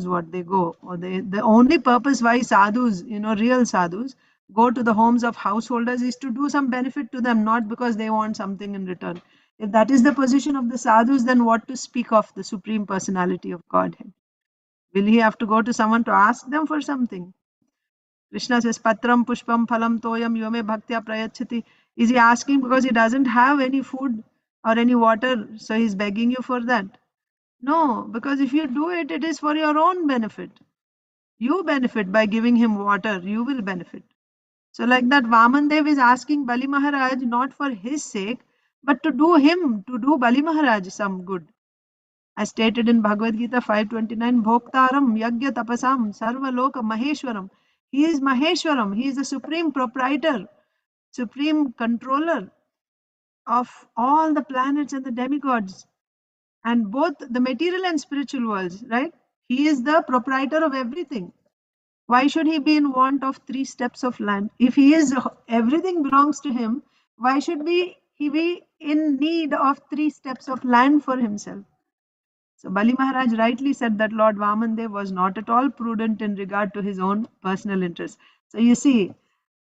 what they go, or the only purpose why sadhus, real sadhus, go to the homes of householders is to do some benefit to them, not because they want something in return. If that is the position of the sadhus, then what to speak of the Supreme Personality of Godhead? Will he have to go to someone to ask them for something? Krishna says, Patram Pushpam Phalam Toyam Yome Bhaktya Prayachati. Is he asking because he doesn't have any food or any water, so he's begging you for that? No, because if you do it, it is for your own benefit. You benefit by giving him water, you will benefit. So like that, Vamandev is asking Bali Maharaj not for his sake, but to do Bali Maharaj some good. As stated in Bhagavad Gita 5:29, Bhoktaram Yagya Tapasam Sarva Loka Maheshwaram. He is Maheshwaram. He is the supreme proprietor, supreme controller of all the planets and the demigods, and both the material and spiritual worlds, right? He is the proprietor of everything. Why should he be in want of 3 steps of land? If he is, everything belongs to him, why should he be in need of 3 steps of land for himself? So Bali Maharaj rightly said that Lord Vamandev was not at all prudent in regard to his own personal interests. So you see,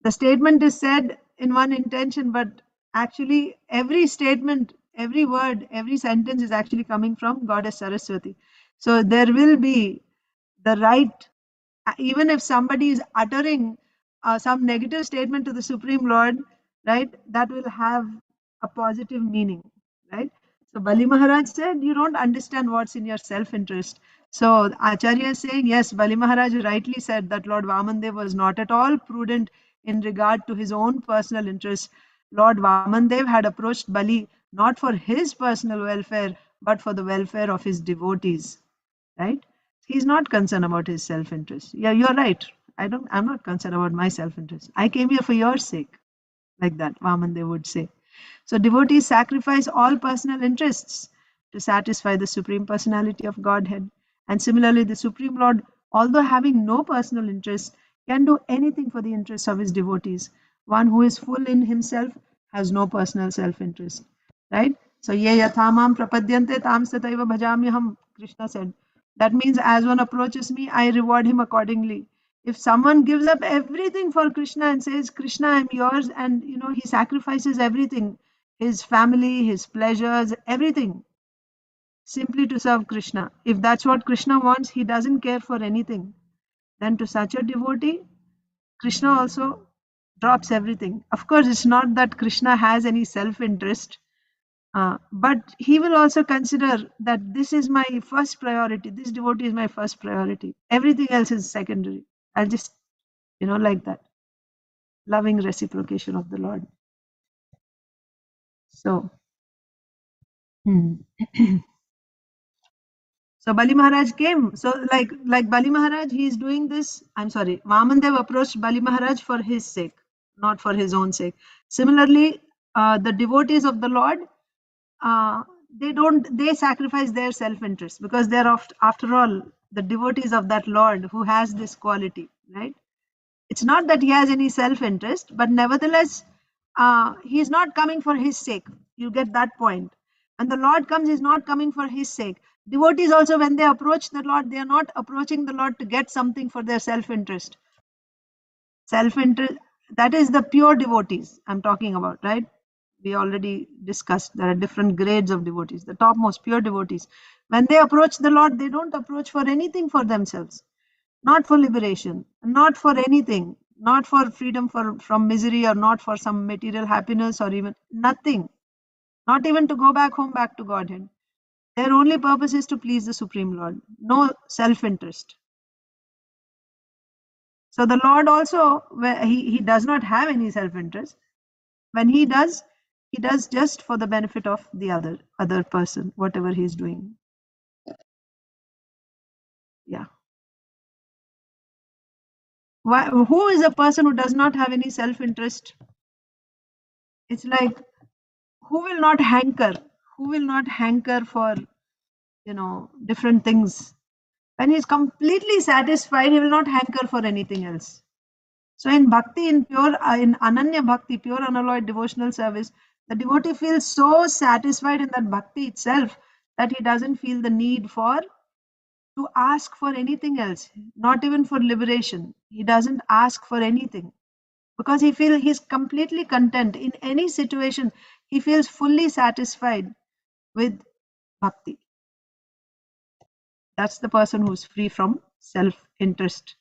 the statement is said in one intention, but actually every statement, every word, every sentence is actually coming from Goddess Saraswati. So there will be the right, even if somebody is uttering some negative statement to the Supreme Lord, right, that will have a positive meaning, right? So Bali Maharaj said, you don't understand what's in your self-interest. So Acharya is saying, yes, Bali Maharaj rightly said that Lord Vamandev was not at all prudent in regard to his own personal interests. Lord Vamandev had approached Bali not for his personal welfare, but for the welfare of his devotees, right? He's not concerned about his self-interest. Yeah, you're right. I'm not concerned about my self-interest. I came here for your sake, like that, Vaman, they would say. So devotees sacrifice all personal interests to satisfy the Supreme Personality of Godhead. And similarly, the Supreme Lord, although having no personal interest, can do anything for the interests of his devotees. One who is full in himself has no personal self-interest, right? So, ye yathamam prapadyante tam sataiva bhajamyaham, Krishna said. That means as one approaches me, I reward him accordingly. If someone gives up everything for Krishna and says, Krishna, I'm yours, and he sacrifices everything, his family, his pleasures, everything, simply to serve Krishna. If that's what Krishna wants, he doesn't care for anything. Then to such a devotee, Krishna also drops everything. Of course, it's not that Krishna has any self-interest, but he will also consider that this is my first priority. This devotee is my first priority. Everything else is secondary. I'll just, like that. Loving reciprocation of the Lord. So, so Bali Maharaj came. So like Bali Maharaj, he is doing this. I'm sorry, Vamandev approached Bali Maharaj for his sake, not for his own sake. Similarly, the devotees of the Lord, they sacrifice their self-interest because they're after all the devotees of that Lord who has this quality, right? It's not that he has any self-interest, but nevertheless, he is not coming for his sake. You get that point. When the Lord comes, he's not coming for his sake. Devotees also, when they approach the Lord, they are not approaching the Lord to get something for their self-interest. Self-interest, that is the pure devotees I'm talking about, right? We already discussed there are different grades of devotees. The topmost pure devotees, when they approach the Lord, they don't approach for anything for themselves, not for liberation, not for anything, not for freedom from misery, or not for some material happiness, or even nothing, not even to go back home, back to Godhead. Their only purpose is to please the Supreme Lord, no self-interest. So the Lord also, he does not have any self-interest. When he does just for the benefit of the other person, whatever he's doing. Yeah. Who is a person who does not have any self-interest? It's like, who will not hanker for different things? When he's completely satisfied, he will not hanker for anything else. So in bhakti, in ananya bhakti, pure unalloyed devotional service, the devotee feels so satisfied in that bhakti itself that he doesn't feel the need to ask for anything else, not even for liberation. He doesn't ask for anything because he feels he's completely content in any situation. He feels fully satisfied with bhakti. That's the person who's free from self-interest.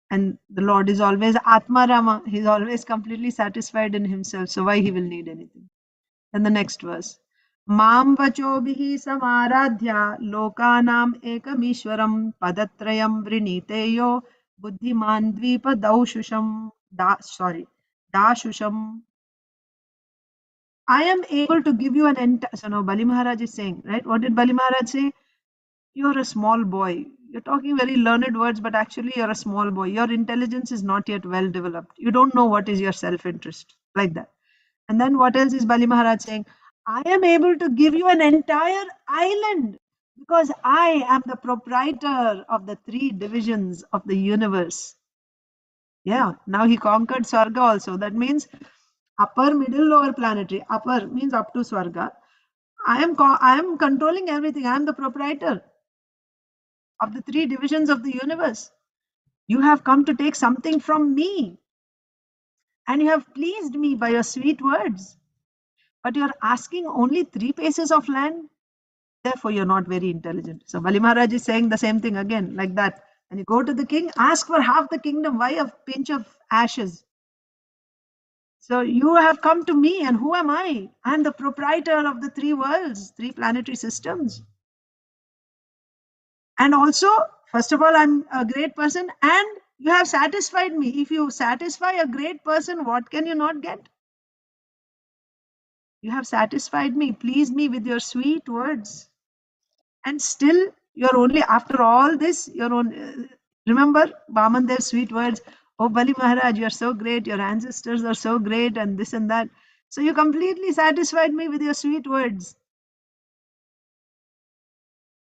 And the Lord is always Atma Rama. He's always completely satisfied in himself. So why he will need anything? Then the next verse. Mam vachobhihi samaradhya lokanam ekamishwaram padatrayam vriniteyo buddhiman dvipa daushusham dashusham. I am able to give you an entire. So now Bali Maharaj is saying, right? What did Bali Maharaj say? You're a small boy. You're talking very learned words, but actually you're a small boy. Your intelligence is not yet well developed. You don't know what is your self-interest, like that. And then what else is Bali Maharaj saying? I am able to give you an entire island because I am the proprietor of the 3 divisions of the universe. Yeah, now he conquered Swarga also. That means upper, middle, lower planetary. Upper means up to Swarga. I am controlling everything. I am the proprietor of the 3 divisions of the universe. You have come to take something from me, and you have pleased me by your sweet words. But you're asking only 3 paces of land, therefore you're not very intelligent. So Bali Maharaj is saying the same thing again, like that. When you go to the king, ask for half the kingdom. Why a pinch of ashes? So you have come to me, and who am I? I am the proprietor of the 3 worlds, 3 planetary systems. And also, first of all, I'm a great person, and you have satisfied me. If you satisfy a great person, what can you not get? You have satisfied me, pleased me with your sweet words. And still, you're only, after all this, you're on. Remember Vaman Dev's sweet words, oh Bali Maharaj, you're so great, your ancestors are so great, and this and that. So you completely satisfied me with your sweet words.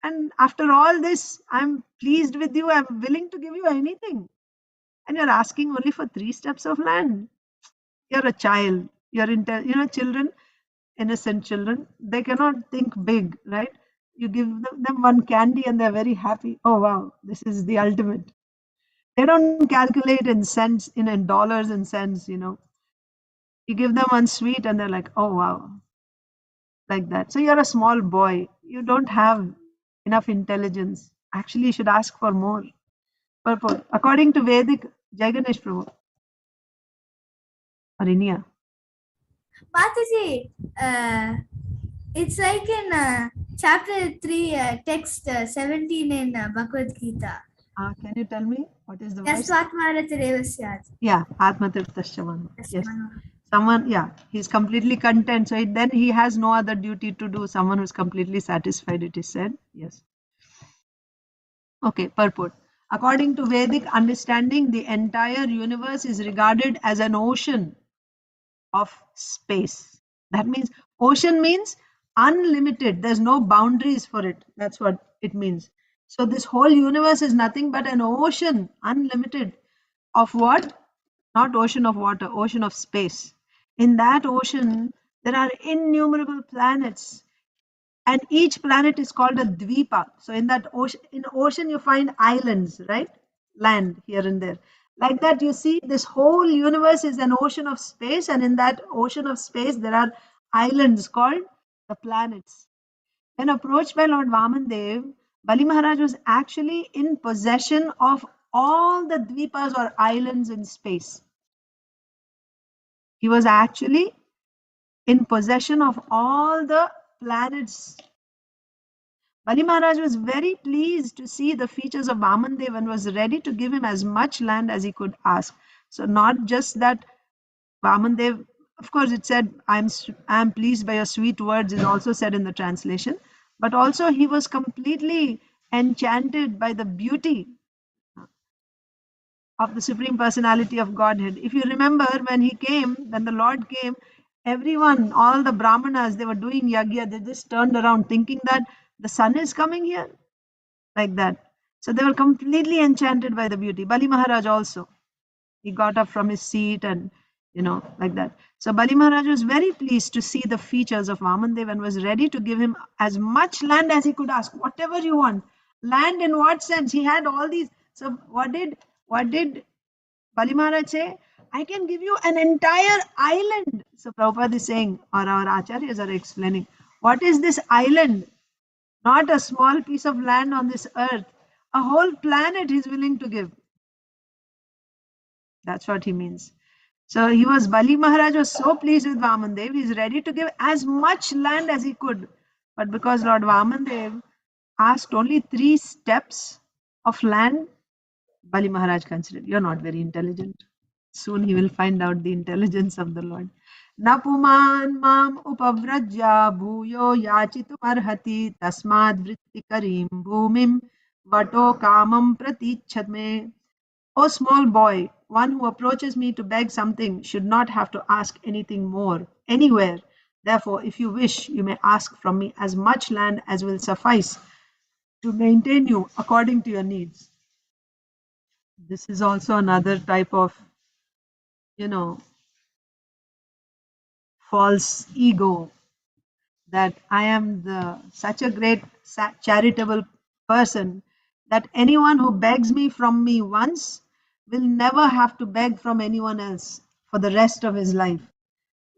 And after all this, I'm pleased with you, I'm willing to give you anything. And you're asking only for 3 steps of land. You're a child. Children, innocent children, they cannot think big, right? You give them one candy and they're very happy. Oh wow, this is the ultimate. They don't calculate in cents, in dollars and cents, You give them one sweet and they're like, oh wow, like that. So you're a small boy. You don't have enough intelligence. Actually, you should ask for more. Purport. According to Vedic, Jai Ganesh Prabhu, or Inia. Mataji, it's like in chapter 3, text 17 in Bhagavad Gita. Can you tell me what is the verse? Yeah, Atmatirtasya. Yes. Someone, he's completely content. So then he has no other duty to do. Someone who's completely satisfied, it is said. Yes. Okay, purport. According to Vedic understanding, the entire universe is regarded as an ocean of space. That means ocean means unlimited. There's no boundaries for it. That's what it means. So this whole universe is nothing but an ocean, unlimited. Of what? Not ocean of water, ocean of space. In that ocean, there are innumerable planets, and each planet is called a dvipa. So in that ocean you find islands, right? Land here and there. Like that, you see, this whole universe is an ocean of space, and in that ocean of space there are islands called the planets. When approached by Lord Vamandev, Bali Maharaj was actually in possession of all the dvipas or islands in space. He was actually in possession of all the planets. Bali Maharaj was very pleased to see the features of Vamandev and was ready to give him as much land as he could ask. So not just that Vamandev, of course it said, I'm pleased by your sweet words, is also said in the translation, but also he was completely enchanted by the beauty of the Supreme Personality of Godhead. If you remember, when the Lord came, everyone, all the Brahmanas, they were doing yagya, they just turned around thinking that the sun is coming here, like that. So they were completely enchanted by the beauty. Bali Maharaj also, he got up from his seat and, like that. So Bali Maharaj was very pleased to see the features of Vamandev and was ready to give him as much land as he could ask, whatever you want. Land in what sense? He had all these. So what did Bali Maharaj say? I can give you an entire island. So Prabhupada is saying, or our acharyas are explaining, what is this island? Not a small piece of land on this earth. A whole planet he's willing to give. That's what he means. So Bali Maharaj was so pleased with Vamandev, he's ready to give as much land as he could. But because Lord Vamandev asked only 3 steps of land, Bali Maharaj considered, you're not very intelligent. Soon he will find out the intelligence of the Lord. Napuman mam upavrajya bhuyo yachitum arhati tasmad vritti karim bhumim vato kamam pratichatme. O small boy, one who approaches me to beg something should not have to ask anything more, anywhere. Therefore, if you wish, you may ask from me as much land as will suffice to maintain you according to your needs. This is also another type of, false ego, that I am such a great charitable person that anyone who begs me from me once will never have to beg from anyone else for the rest of his life.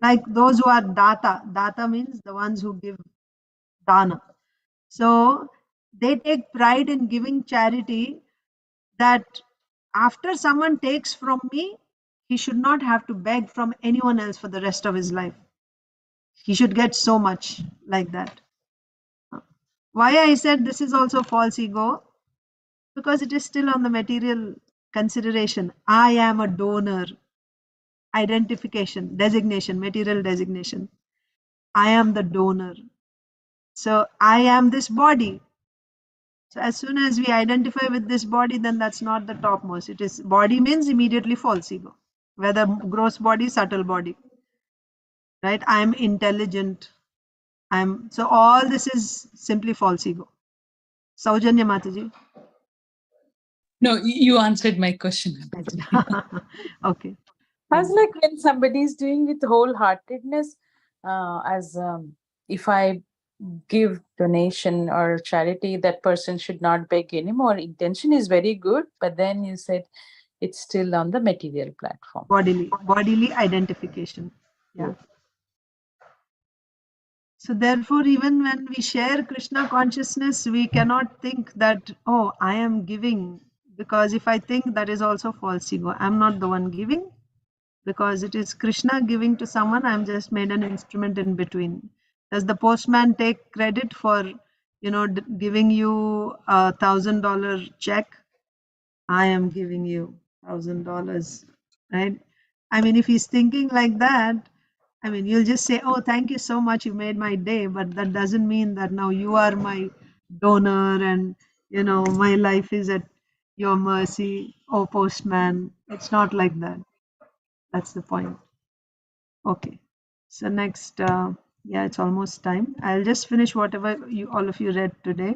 Like those who are data. Data means the ones who give dana. So they take pride in giving charity, that after someone takes from me, he should not have to beg from anyone else for the rest of his life. He should get so much, like that. Why I said this is also false ego? Because it is still on the material consideration. I am a donor. Identification, designation, material designation. I am the donor. So I am this body. So as soon as we identify with this body, then that's not the topmost. It is body means immediately false ego, whether gross body, subtle body, right? I'm intelligent. So all this is simply false ego. Saujanya Mataji. No, you answered my question. Okay. I was like, when somebody is doing with wholeheartedness, if I give donation or charity, that person should not beg anymore. Intention is very good, but then you said it's still on the material platform. Bodily identification. Yeah. So therefore, even when we share Krishna consciousness, we cannot think that, oh, I am giving, because if I think, that is also false ego. I'm not the one giving, because it is Krishna giving to someone. I'm just made an instrument in between. Does the postman take credit for, giving you $1,000 check? I am giving you $1,000, right? I mean, if he's thinking like that, I mean, you'll just say, oh, thank you so much, you made my day, but that doesn't mean that now you are my donor and, my life is at your mercy, oh, postman. It's not like that. That's the point. Okay. So next, yeah, it's almost time. I'll just finish whatever all of you read today.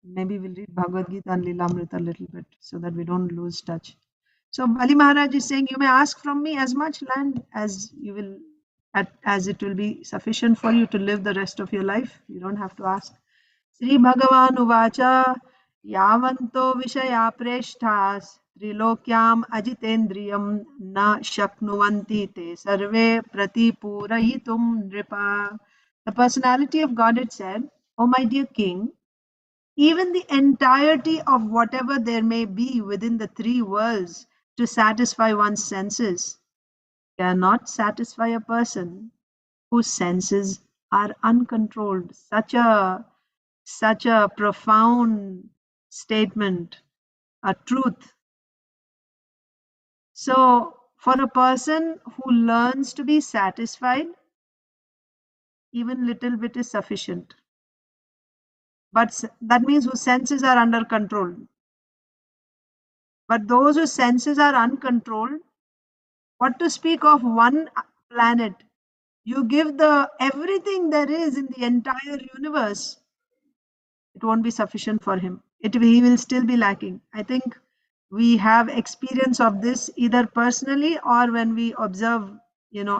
Maybe we'll read Bhagavad Gita and Lilamrita a little bit so that we don't lose touch. So Bali Maharaj is saying, you may ask from me as much land as you will, as it will be sufficient for you to live the rest of your life. You don't have to ask. Sri Bhagavan Uvacha Yavanto Vishaya Preshthas Trilokyam Ajitendriyam Na Shaknuvanti Te Sarve Pratipurayitum Nripa. The personality of God had said, O my dear king, even the entirety of whatever there may be within the three worlds to satisfy one's senses cannot satisfy a person whose senses are uncontrolled. Such a profound statement, a truth. So for a person who learns to be satisfied, even little bit is sufficient. But that means whose senses are under control. But those whose senses are uncontrolled, what to speak of one planet? You give the everything there is in the entire universe, it won't be sufficient for him. He will still be lacking. I think we have experience of this either personally or when we observe,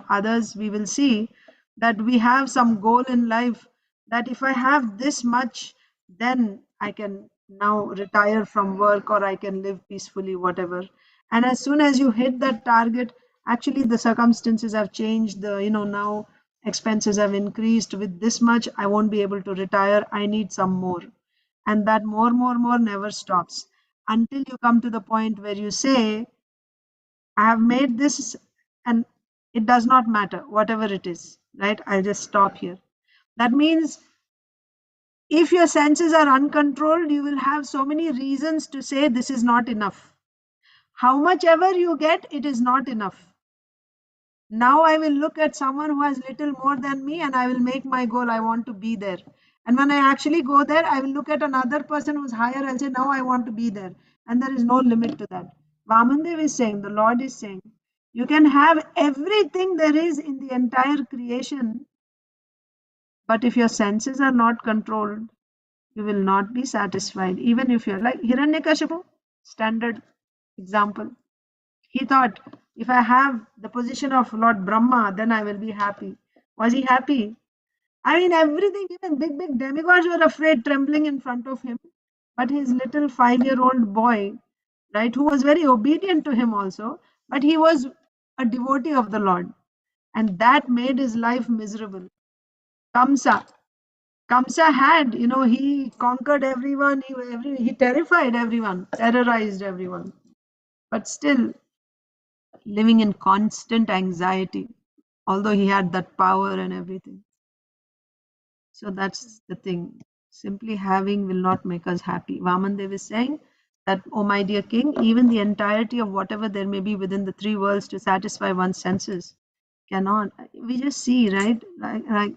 others, we will see that we have some goal in life, that if I have this much, then I can now retire from work or I can live peacefully, whatever. And as soon as you hit that target, actually the circumstances have changed. Now expenses have increased. With this much, I won't be able to retire. I need some more. And that more never stops until you come to the point where you say, I have made this and it does not matter, whatever it is, right? I'll just stop here. That means if your senses are uncontrolled, you will have so many reasons to say this is not enough. How much ever you get, it is not enough. Now I will look at someone who has little more than me and I will make my goal. I want to be there. And when I actually go there, I will look at another person who's higher. I'll say, now I want to be there. And there is no limit to that. Vamandev is saying, the Lord is saying, you can have everything there is in the entire creation. But if your senses are not controlled, you will not be satisfied. Even if you're like Hiranyakashipu, standard example. He thought, if I have the position of Lord Brahma, then I will be happy. Was he happy? I mean, everything, even big demigods were afraid, trembling in front of him. But his little 5-year-old boy, right, who was very obedient to him also, but he was a devotee of the Lord. And that made his life miserable. Kamsa had, he conquered everyone, he terrified everyone, terrorized everyone. But still, living in constant anxiety, although he had that power and everything. So that's the thing. Simply having will not make us happy. Vamandev is saying that, oh my dear king, even the entirety of whatever there may be within the three worlds to satisfy one's senses cannot. We just see, right? Like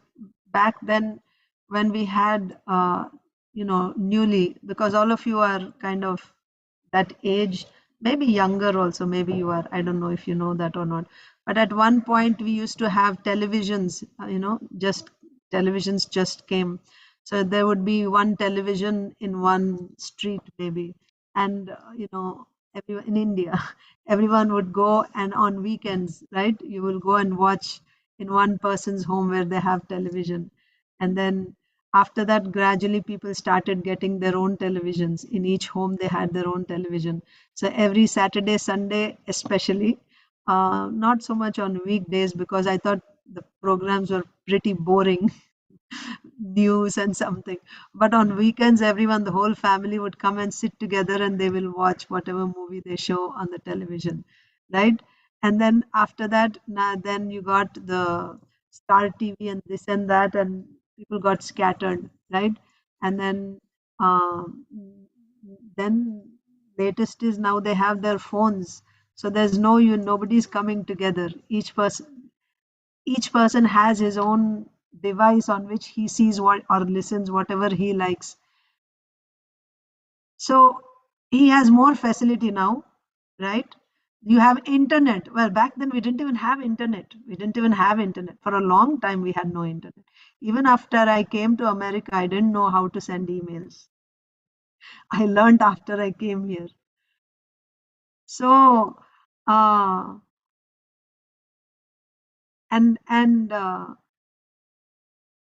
back then when we had, newly, because all of you are kind of that age, maybe younger also, maybe you are, I don't know if you know that or not. But at one point we used to have televisions, just televisions just came. So there would be one television in one street maybe. And, everyone in India, everyone would go, and on weekends, right, you will go and watch in one person's home where they have television. And then after that, gradually people started getting their own televisions. In each home they had their own television. So every Saturday, Sunday especially, not so much on weekdays, because I thought the programs were pretty boring, news and something. But on weekends, everyone, the whole family would come and sit together, and they will watch whatever movie they show on the television, right? And then after that, then you got the Star TV and this and that, and people got scattered, right? And um, then latest is now they have their phones, so there's nobody's coming together. Each person has his own device on which he sees what or listens whatever he likes. So he has more facility now, right? You have internet. Well, back then we didn't even have internet. For a long time we had no internet. Even after I came to America, I didn't know how to send emails. I learned after I came here. So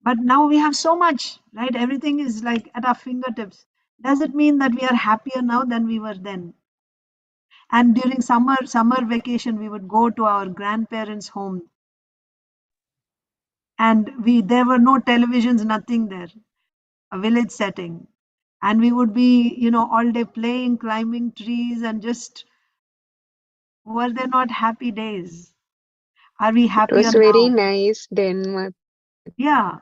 but now we have so much, right? Everything is like at our fingertips. Does it mean that we are happier now than we were then? And during summer vacation, we would go to our grandparents' home, and there were no televisions, nothing there, a village setting, and we would be, all day playing, climbing trees, and just, were there not happy days? Are we It happier was very now? nice then. Yeah.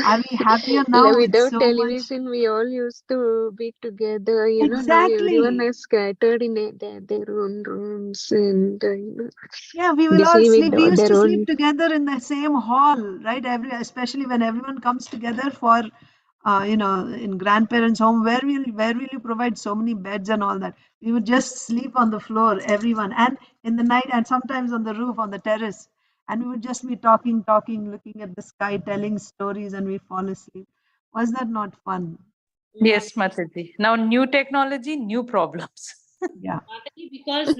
Are we happier now with Without so much? television, we all used to be together. Now everyone Exactly. is scattered in their own rooms and Yeah, we will all busy sleep. We with used their to sleep own. together in the same hall, right? Especially when everyone comes together for, in grandparents' home, where will you provide so many beds and all that? We would just sleep on the floor, everyone, and in the night, and sometimes on the roof, on the terrace, and we would just be talking, looking at the sky, telling stories, and we fall asleep. Was that not fun? Yes, Mataji. Now new technology, new problems. Yeah. because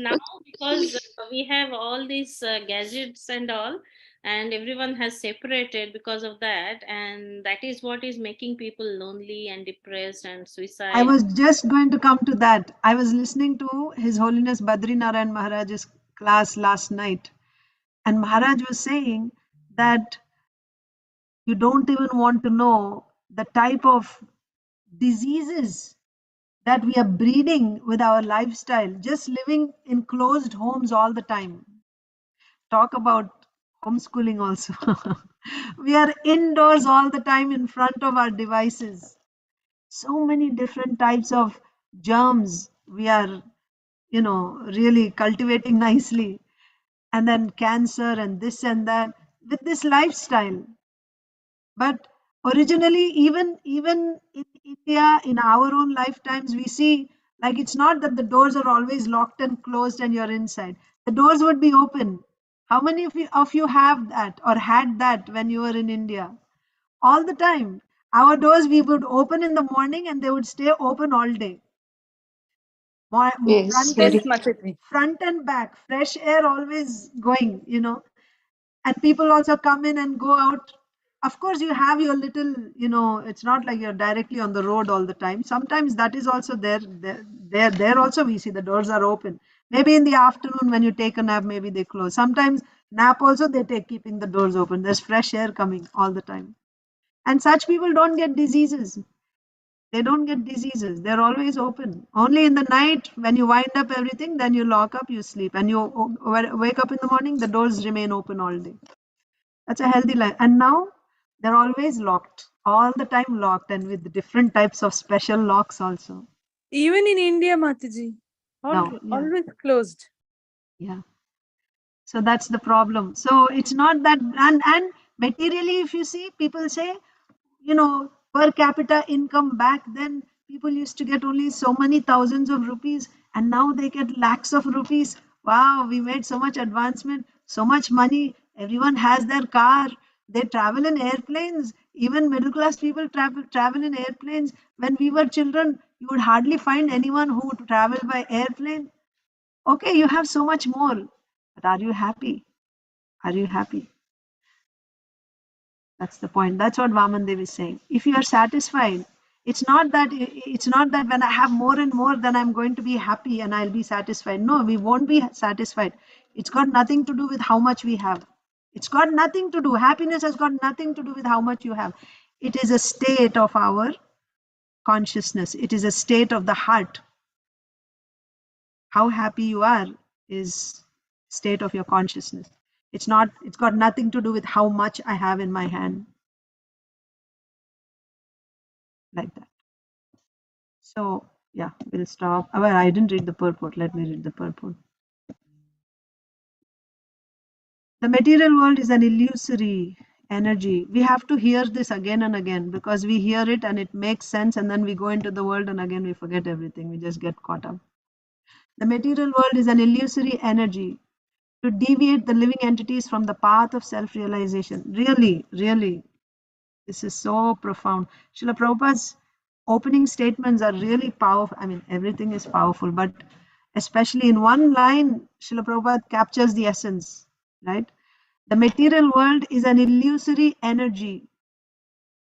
we have all these gadgets and all, and everyone has separated because of that, and that is what is making people lonely and depressed and I suicide. was just going to come to that. I was listening to His Holiness Badrinarayan Maharaj's class last night, and Maharaj was saying that you don't even want to know the type of diseases that we are breeding with our lifestyle, just living in closed homes all the time. Talk about homeschooling also. We are indoors all the time in front of our devices. So many different types of germs we are, really cultivating nicely. And then cancer and this and that with this lifestyle. But originally, even in India, in our own lifetimes, we see, like, it's not that the doors are always locked and closed and you're inside. The doors would be open. How many of you have that or had that when you were in India? All the time. Our doors we would open in the morning and they would stay open all day. Yes, Yes, very. Mataji. Front and back, fresh air always going. And people also come in and go out. Of course, you have your little, it's not like you're directly on the road all the time. Sometimes that is also there also we see the doors are open. Maybe in the afternoon when you take a nap, maybe they close. Sometimes nap also they take, keeping the doors open. There's fresh air coming all the time. And such people don't get diseases. They don't get diseases. They're always open. Only in the night, when you wind up everything, then you lock up, you sleep. And you wake up in the morning, the doors remain open all day. That's a healthy life. And now they're always locked, all the time locked, and with different types of special locks also. Even in India, Mataji, Now, yeah. always closed. Yeah. So that's the problem. So it's not that, and materially, if you see, people say, you know, per capita income back then, people used to get only so many thousands of rupees, and now they get lakhs of rupees. Wow, we made so much advancement, so much money. Everyone has their car. They travel in airplanes. Even middle class people travel in airplanes. When we were children, you would hardly find anyone who would travel by airplane. Okay, you have so much more, but are you happy? Are you happy? That's the point. That's what Vaman Dev is saying. If you are satisfied, it's not that when I have more and more, then I'm going to be happy and I'll be satisfied. No, we won't be satisfied. It's got nothing to do with how much we have. It's got nothing to do. Happiness has got nothing to do with how much you have. It is a state of our consciousness. It is a state of the heart. How happy you are is state of your consciousness. It's got nothing to do with how much I have in my hand. Like that. So yeah, we'll stop. Well, I didn't read the purport. Let me read the purport. The material world is an illusory energy. We have to hear this again and again, because we hear it and it makes sense, and then we go into the world and again we forget everything. We just get caught up. The material world is an illusory energy to deviate the living entities from the path of self-realization. Really, really, this is so profound. Srila Prabhupada's opening statements are really powerful. I mean, everything is powerful, but especially in one line, Srila Prabhupada captures the essence, right? The material world is an illusory energy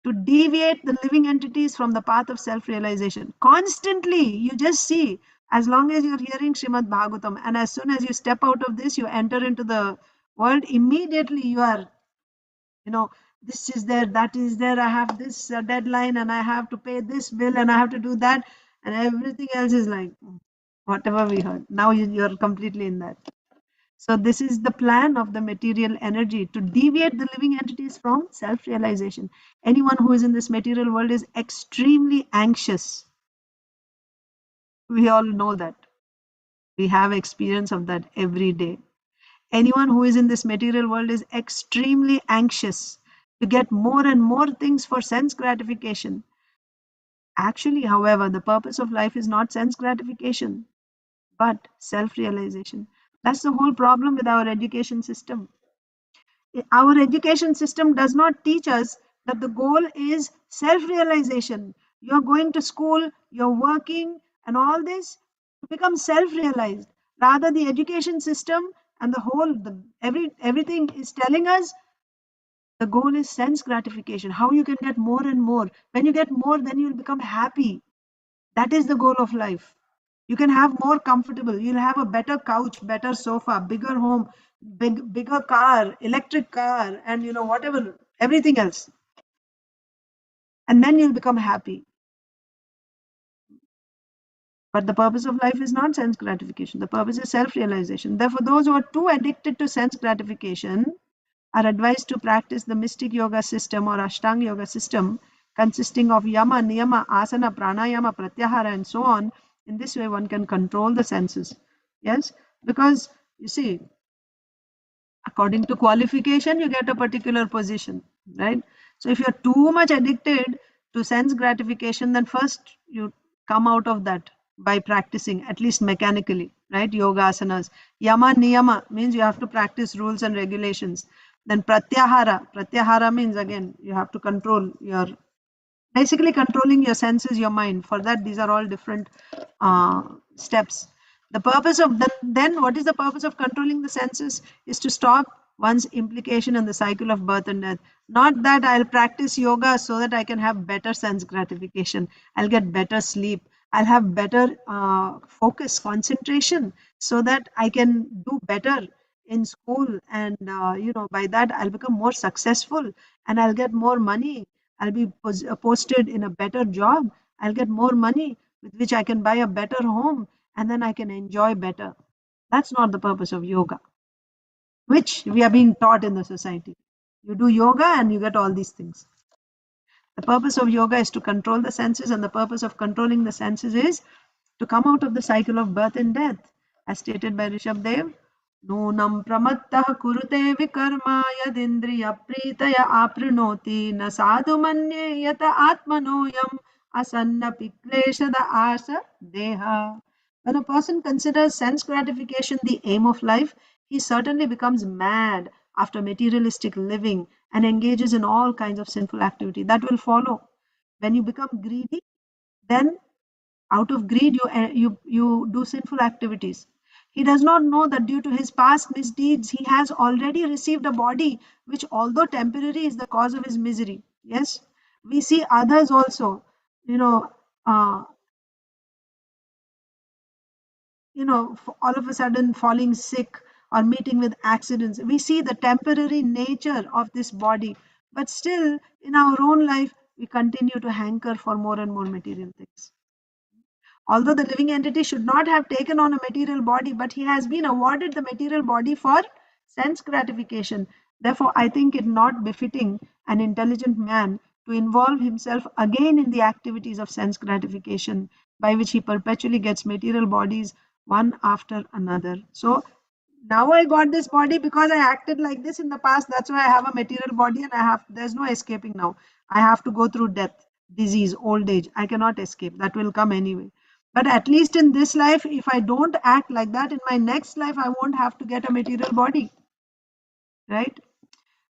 to deviate the living entities from the path of self-realization. Constantly, you just see, as long as you're hearing Srimad Bhagavatam, and as soon as you step out of this, you enter into the world, immediately you are, you know, this is there, that is there, I have this deadline, and I have to pay this bill, and I have to do that, and everything else is like, whatever we heard. Now you're completely in that. So this is the plan of the material energy, to deviate the living entities from self-realization. Anyone who is in this material world is extremely anxious. We all know that. We have experience of that every day. Anyone who is in this material world is extremely anxious to get more and more things for sense gratification. Actually, however, the purpose of life is not sense gratification, but self-realization. That's the whole problem with our education system. Our education system does not teach us that the goal is self-realization. You're going to school, you're working, and all this to become self-realized. Rather, the education system and the whole, everything is telling us the goal is sense gratification, how you can get more and more. When you get more, then you'll become happy. That is the goal of life. You can have more comfortable. You'll have a better couch, better sofa, bigger home, bigger car, electric car, and you know, whatever, everything else. And then you'll become happy. But the purpose of life is not sense gratification. The purpose is self-realization. Therefore, those who are too addicted to sense gratification are advised to practice the mystic yoga system or Ashtanga yoga system, consisting of yama, niyama, asana, pranayama, pratyahara, and so on. In this way, one can control the senses. Yes, because you see, according to qualification, you get a particular position, right? So if you're too much addicted to sense gratification, then first you come out of that by practicing, at least mechanically, right? Yoga asanas. Yama, niyama means you have to practice rules and regulations. Then pratyahara means, again, you have to control your, basically controlling your senses, your mind. For that, these are all different steps. The purpose of then what is the purpose of controlling the senses? Is to stop one's implication in the cycle of birth and death. Not that I'll practice yoga so that I can have better sense gratification, I'll get better sleep, I'll have better focus, concentration, so that I can do better in school, and you know, by that I'll become more successful, and I'll get more money, I'll be posted in a better job, I'll get more money with which I can buy a better home, and then I can enjoy better. That's not the purpose of yoga, which we are being taught in the society. You do yoga and you get all these things. The purpose of yoga is to control the senses, and the purpose of controlling the senses is to come out of the cycle of birth and death, as stated by Rishabh Dev. नूनं प्रमत्तः कुरुते विकर्मा यदिन्द्रिय प्रीतय आपृणोति न साधु मन्ये यत आत्मनोऽयम् असन्नपि क्लेशद आस देहा. When a person considers sense gratification the aim of life, he certainly becomes mad after materialistic living and engages in all kinds of sinful activity. That will follow. When you become greedy, then out of greed you do sinful activities. He does not know that due to his past misdeeds he has already received a body which, although temporary, is the cause of his misery. Yes, we see others also, you know, uh, all of a sudden falling sick or meeting with accidents. We see the temporary nature of this body, but still in our own life we continue to hanker for more and more material things. Although the living entity should not have taken on a material body, but he has been awarded the material body for sense gratification. Therefore, I think it not befitting an intelligent man to involve himself again in the activities of sense gratification, by which he perpetually gets material bodies one after another. So now I got this body because I acted like this in the past. That's why I have a material body, and there's no escaping now. I have to go through death, disease, old age. I cannot escape. That will come anyway. But at least in this life, if I don't act like that, in my next life, I won't have to get a material body, right?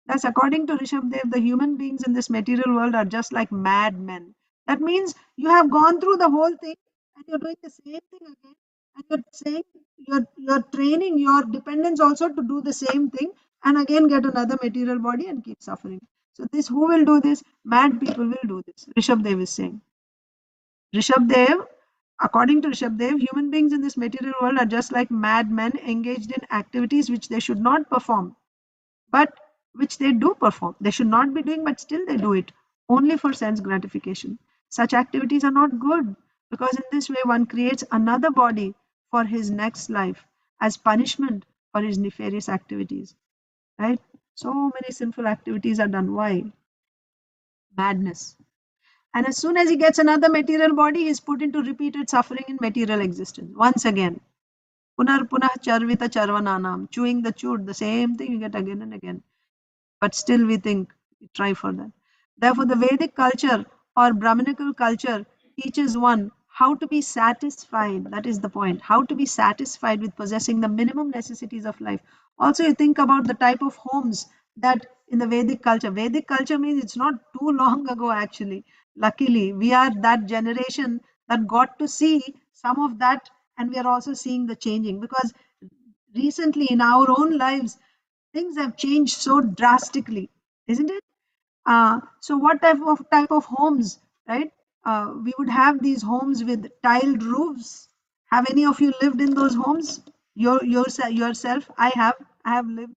Thus, according to Rishabdev, the human beings in this material world are just like madmen. That means you have gone through the whole thing and you're doing the same thing again. And you're saying you're training your dependents also to do the same thing and again get another material body and keep suffering. So this, who will do this? Mad people will do this. Rishabdev is saying. Rishabdev, according to Rishabdev, human beings in this material world are just like madmen engaged in activities which they should not perform, but which they do perform. They should not be doing, but still they do it only for sense gratification. Such activities are not good, because in this way one creates another body for his next life as punishment for his nefarious activities. Right? So many sinful activities are done. Why? Madness. And as soon as he gets another material body, he is put into repeated suffering in material existence. Once again. Punar punah charvita charvananam. Chewing the chewed, the same thing you get again and again. But still we think, we try for that. Therefore, the Vedic culture or Brahminical culture teaches one how to be satisfied. That is the point. How to be satisfied with possessing the minimum necessities of life. Also, you think about the type of homes that in the Vedic culture. Vedic culture means it's not too long ago, actually. Luckily, we are that generation that got to see some of that, and we are also seeing the changing, because recently in our own lives, things have changed so drastically, isn't it? So what type of homes, right? We would have these homes with tiled roofs. Have any of you lived in those homes? Yourself? I have lived.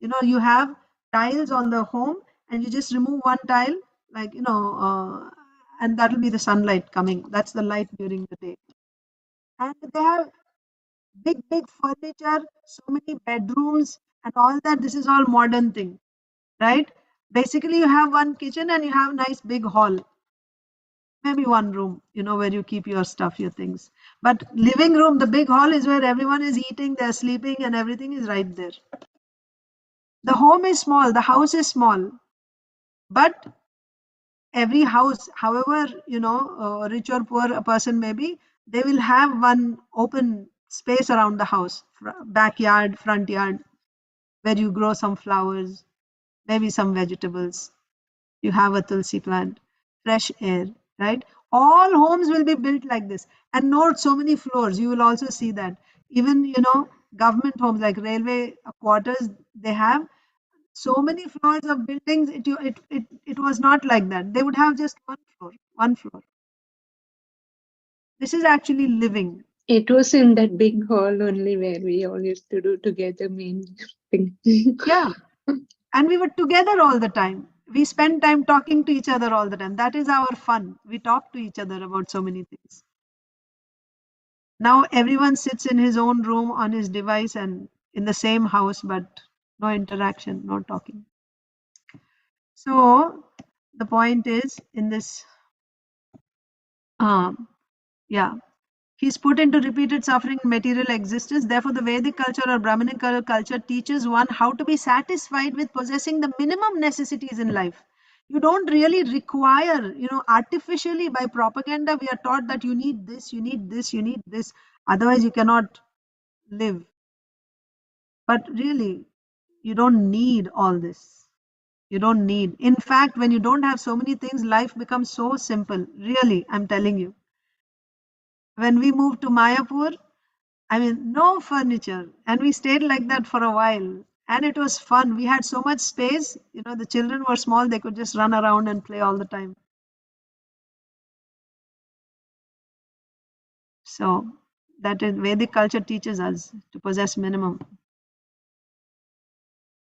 You have tiles on the home, and you just remove one tile, like and that will be the sunlight coming. That's the light during the day. And they have big furniture, so many bedrooms, and all that. This is all modern thing, right? Basically, you have one kitchen and you have nice big hall, maybe one room, where you keep your stuff, your things. But living room, the big hall, is where everyone is eating, they're sleeping, and everything is right there. The home is small, the house is small, but every house, however rich or poor a person may be, they will have one open space around the house, backyard, front yard, where you grow some flowers, maybe some vegetables. You have a tulsi plant, fresh air, right? All homes will be built like this, and not so many floors. You will also see that. Even government homes like railway quarters, they have so many floors of buildings. It was not like that. They would have just one floor, one floor. This is actually living. It was in that big hall only where we all used to do together main thing. Yeah. And we were together all the time. We spent time talking to each other all the time. That is our fun. We talk to each other about so many things. Now everyone sits in his own room on his device and in the same house, but no interaction, no talking. So the point is in this, yeah. He's put into repeated suffering in material existence. Therefore, the Vedic culture or Brahminical culture teaches one how to be satisfied with possessing the minimum necessities in life. You don't really require, artificially by propaganda, we are taught that you need this, you need this, you need this. Otherwise, you cannot live. But really, you don't need all this. You don't need. In fact, when you don't have so many things, life becomes so simple. Really, I'm telling you. When we moved to Mayapur, I mean, no furniture. And we stayed like that for a while. And it was fun. We had so much space. The children were small, they could just run around and play all the time. So that is Vedic culture teaches us to possess minimum.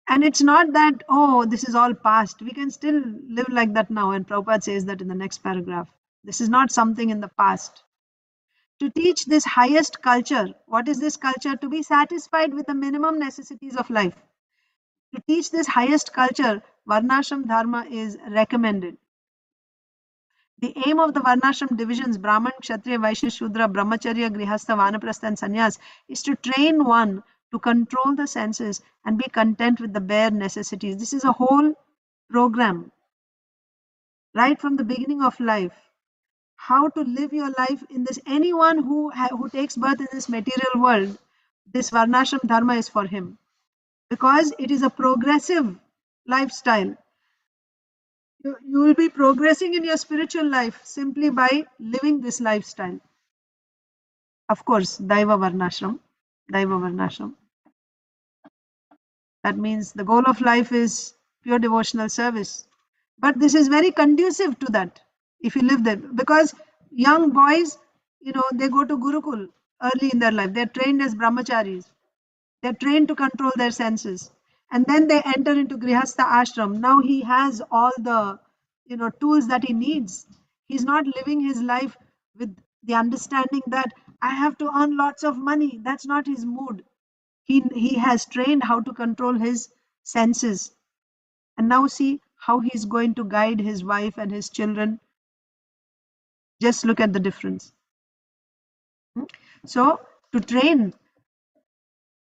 And it's not that, oh, this is all past. We can still live like that now. And Prabhupada says that in the next paragraph. This is not something in the past. To teach this highest culture, what is this culture? To be satisfied with the minimum necessities of life. To teach this highest culture, Varnashram Dharma is recommended. The aim of the Varnashram divisions, Brahman, Kshatriya, Vaishya, Shudra, Brahmacharya, Grihastha, Vanaprastha and Sannyas, is to train one to control the senses and be content with the bare necessities. This is a whole program, right from the beginning of life. How to live your life in this. Anyone who takes birth in this material world, this Varnashram Dharma is for him. Because it is a progressive lifestyle. You will be progressing in your spiritual life simply by living this lifestyle. Of course, Daiva Varnashram. That means the goal of life is pure devotional service. But this is very conducive to that if you live there. Because young boys, they go to Gurukul early in their life. They're trained as brahmacharis. They're trained to control their senses. And then they enter into Grihastha ashram. Now he has all the tools that he needs. He's not living his life with the understanding that I have to earn lots of money. That's not his mood. He has trained how to control his senses. And now see how he's going to guide his wife and his children. Just look at the difference. So to train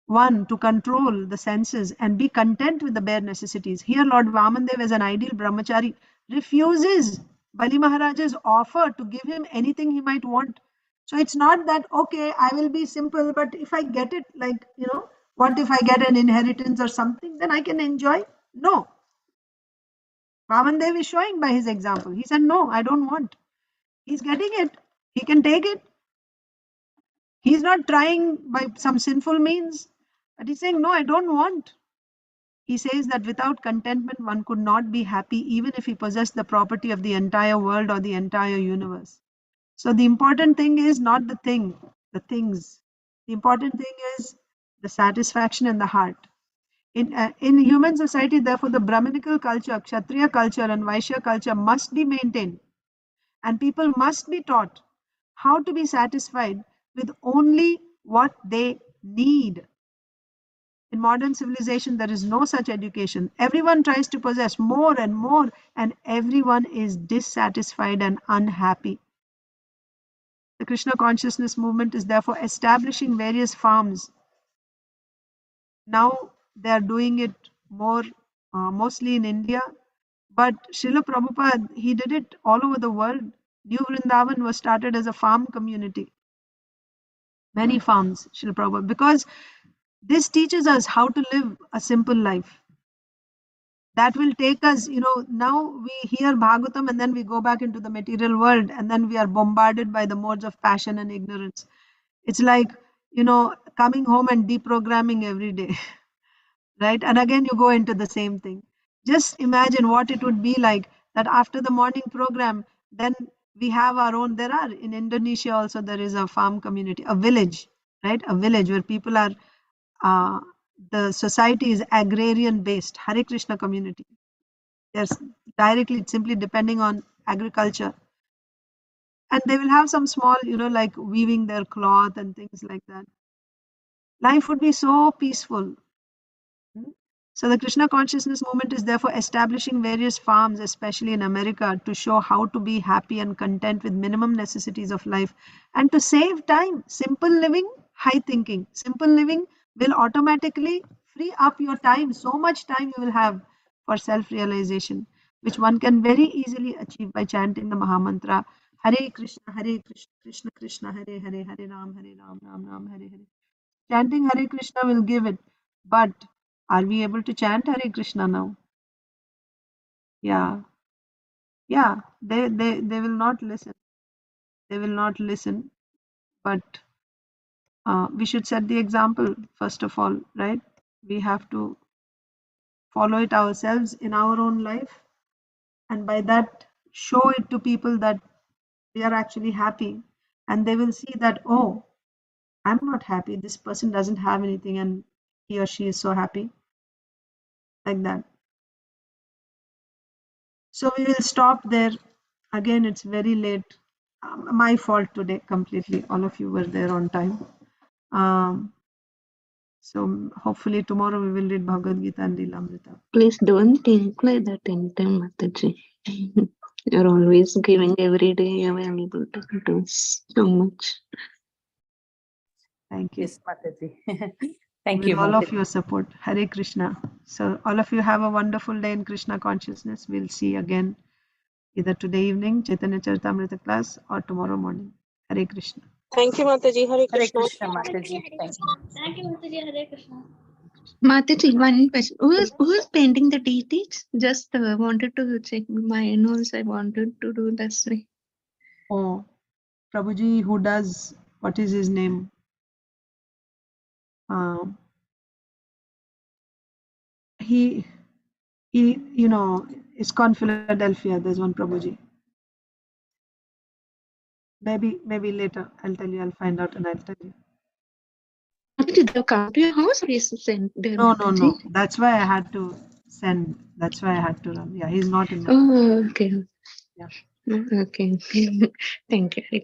one to control the senses and be content with the bare necessities. Here Lord Vamandev, as an ideal brahmachari, refuses Bali Maharaja's offer to give him anything he might want. So it's not that, okay, I will be simple, but if I get it, like, what if I get an inheritance or something, then I can enjoy? No. Vamandev is showing by his example. He said, no, I don't want. He's getting it. He can take it. He's not trying by some sinful means, but he's saying, no, I don't want. He says that without contentment, one could not be happy even if he possessed the property of the entire world or the entire universe. So the important thing is not the things. The important thing is the satisfaction in the heart. In human society, therefore, the Brahminical culture, Kshatriya culture and Vaishya culture must be maintained. And people must be taught how to be satisfied with only what they need. In modern civilization, there is no such education. Everyone tries to possess more and more, and everyone is dissatisfied and unhappy. The Krishna consciousness movement is therefore establishing various farms. Now they are doing it more, mostly in India. But Srila Prabhupada, he did it all over the world. New Vrindavan was started as a farm community. Many farms, Srila Prabhupada, because this teaches us how to live a simple life. That will take us, now we hear Bhagavatam and then we go back into the material world and then we are bombarded by the modes of passion and ignorance. It's like, coming home and deprogramming every day, right? And again, you go into the same thing. Just imagine what it would be like that after the morning program, then we have our own, in Indonesia also, there is a farm community, a village, right? A village where people are, the society is agrarian based, Hare Krishna community. Yes, directly, simply depending on agriculture. And they will have some small, like weaving their cloth and things like that. Life would be so peaceful. So the Krishna consciousness movement is therefore establishing various farms, especially in America, to show how to be happy and content with minimum necessities of life and to save time. Simple living, high thinking. Simple living will automatically free up your time. So much time you will have for self-realization, which one can very easily achieve by chanting the Mahamantra, Hare Krishna, Krishna Krishna, Hare Hare, Hare Ram, Ram Ram, Hare Hare. Chanting Hare Krishna will give it, but are we able to chant Hare Krishna now? Yeah. They will not listen. They will not listen. But we should set the example first of all, right? We have to follow it ourselves in our own life, and by that show it to people that we are actually happy, and they will see that, oh, I'm not happy. This person doesn't have anything, and he or she is so happy, like that. So we will stop there. Again, it's very late. My fault today completely. All of you were there on time. So hopefully tomorrow we will read Bhagavad Gita and Lilamrita. Please don't think like that anytime, Mataji. You're always giving every day available to do so much. Thank you. Yes, Mataji. Thank With you, all of Mataji. your support. Hare Krishna. So all of you have a wonderful day in Krishna consciousness. We'll see again either today evening, Chaitanya Charitamrita class, or tomorrow morning. Hare Krishna. Thank you, Mataji. Hare Hare Krishna. Krishna, Mataji. Thank you. Thank you, Mataji. Hare Krishna. Mataji, one question. Who's painting the deities? Just wanted to check my nose. I wanted to do this way. Oh, Prabhuji, who does, what is his name? He, you know, ISKCON Philadelphia. There's one Prabhuji. Maybe later. I'll tell you. I'll find out and I'll tell you. Did they come to your house or is it sent there? No. That's why I had to send. That's why I had to run. Yeah, he's not in my. Oh, okay. Yeah. Okay. Thank you.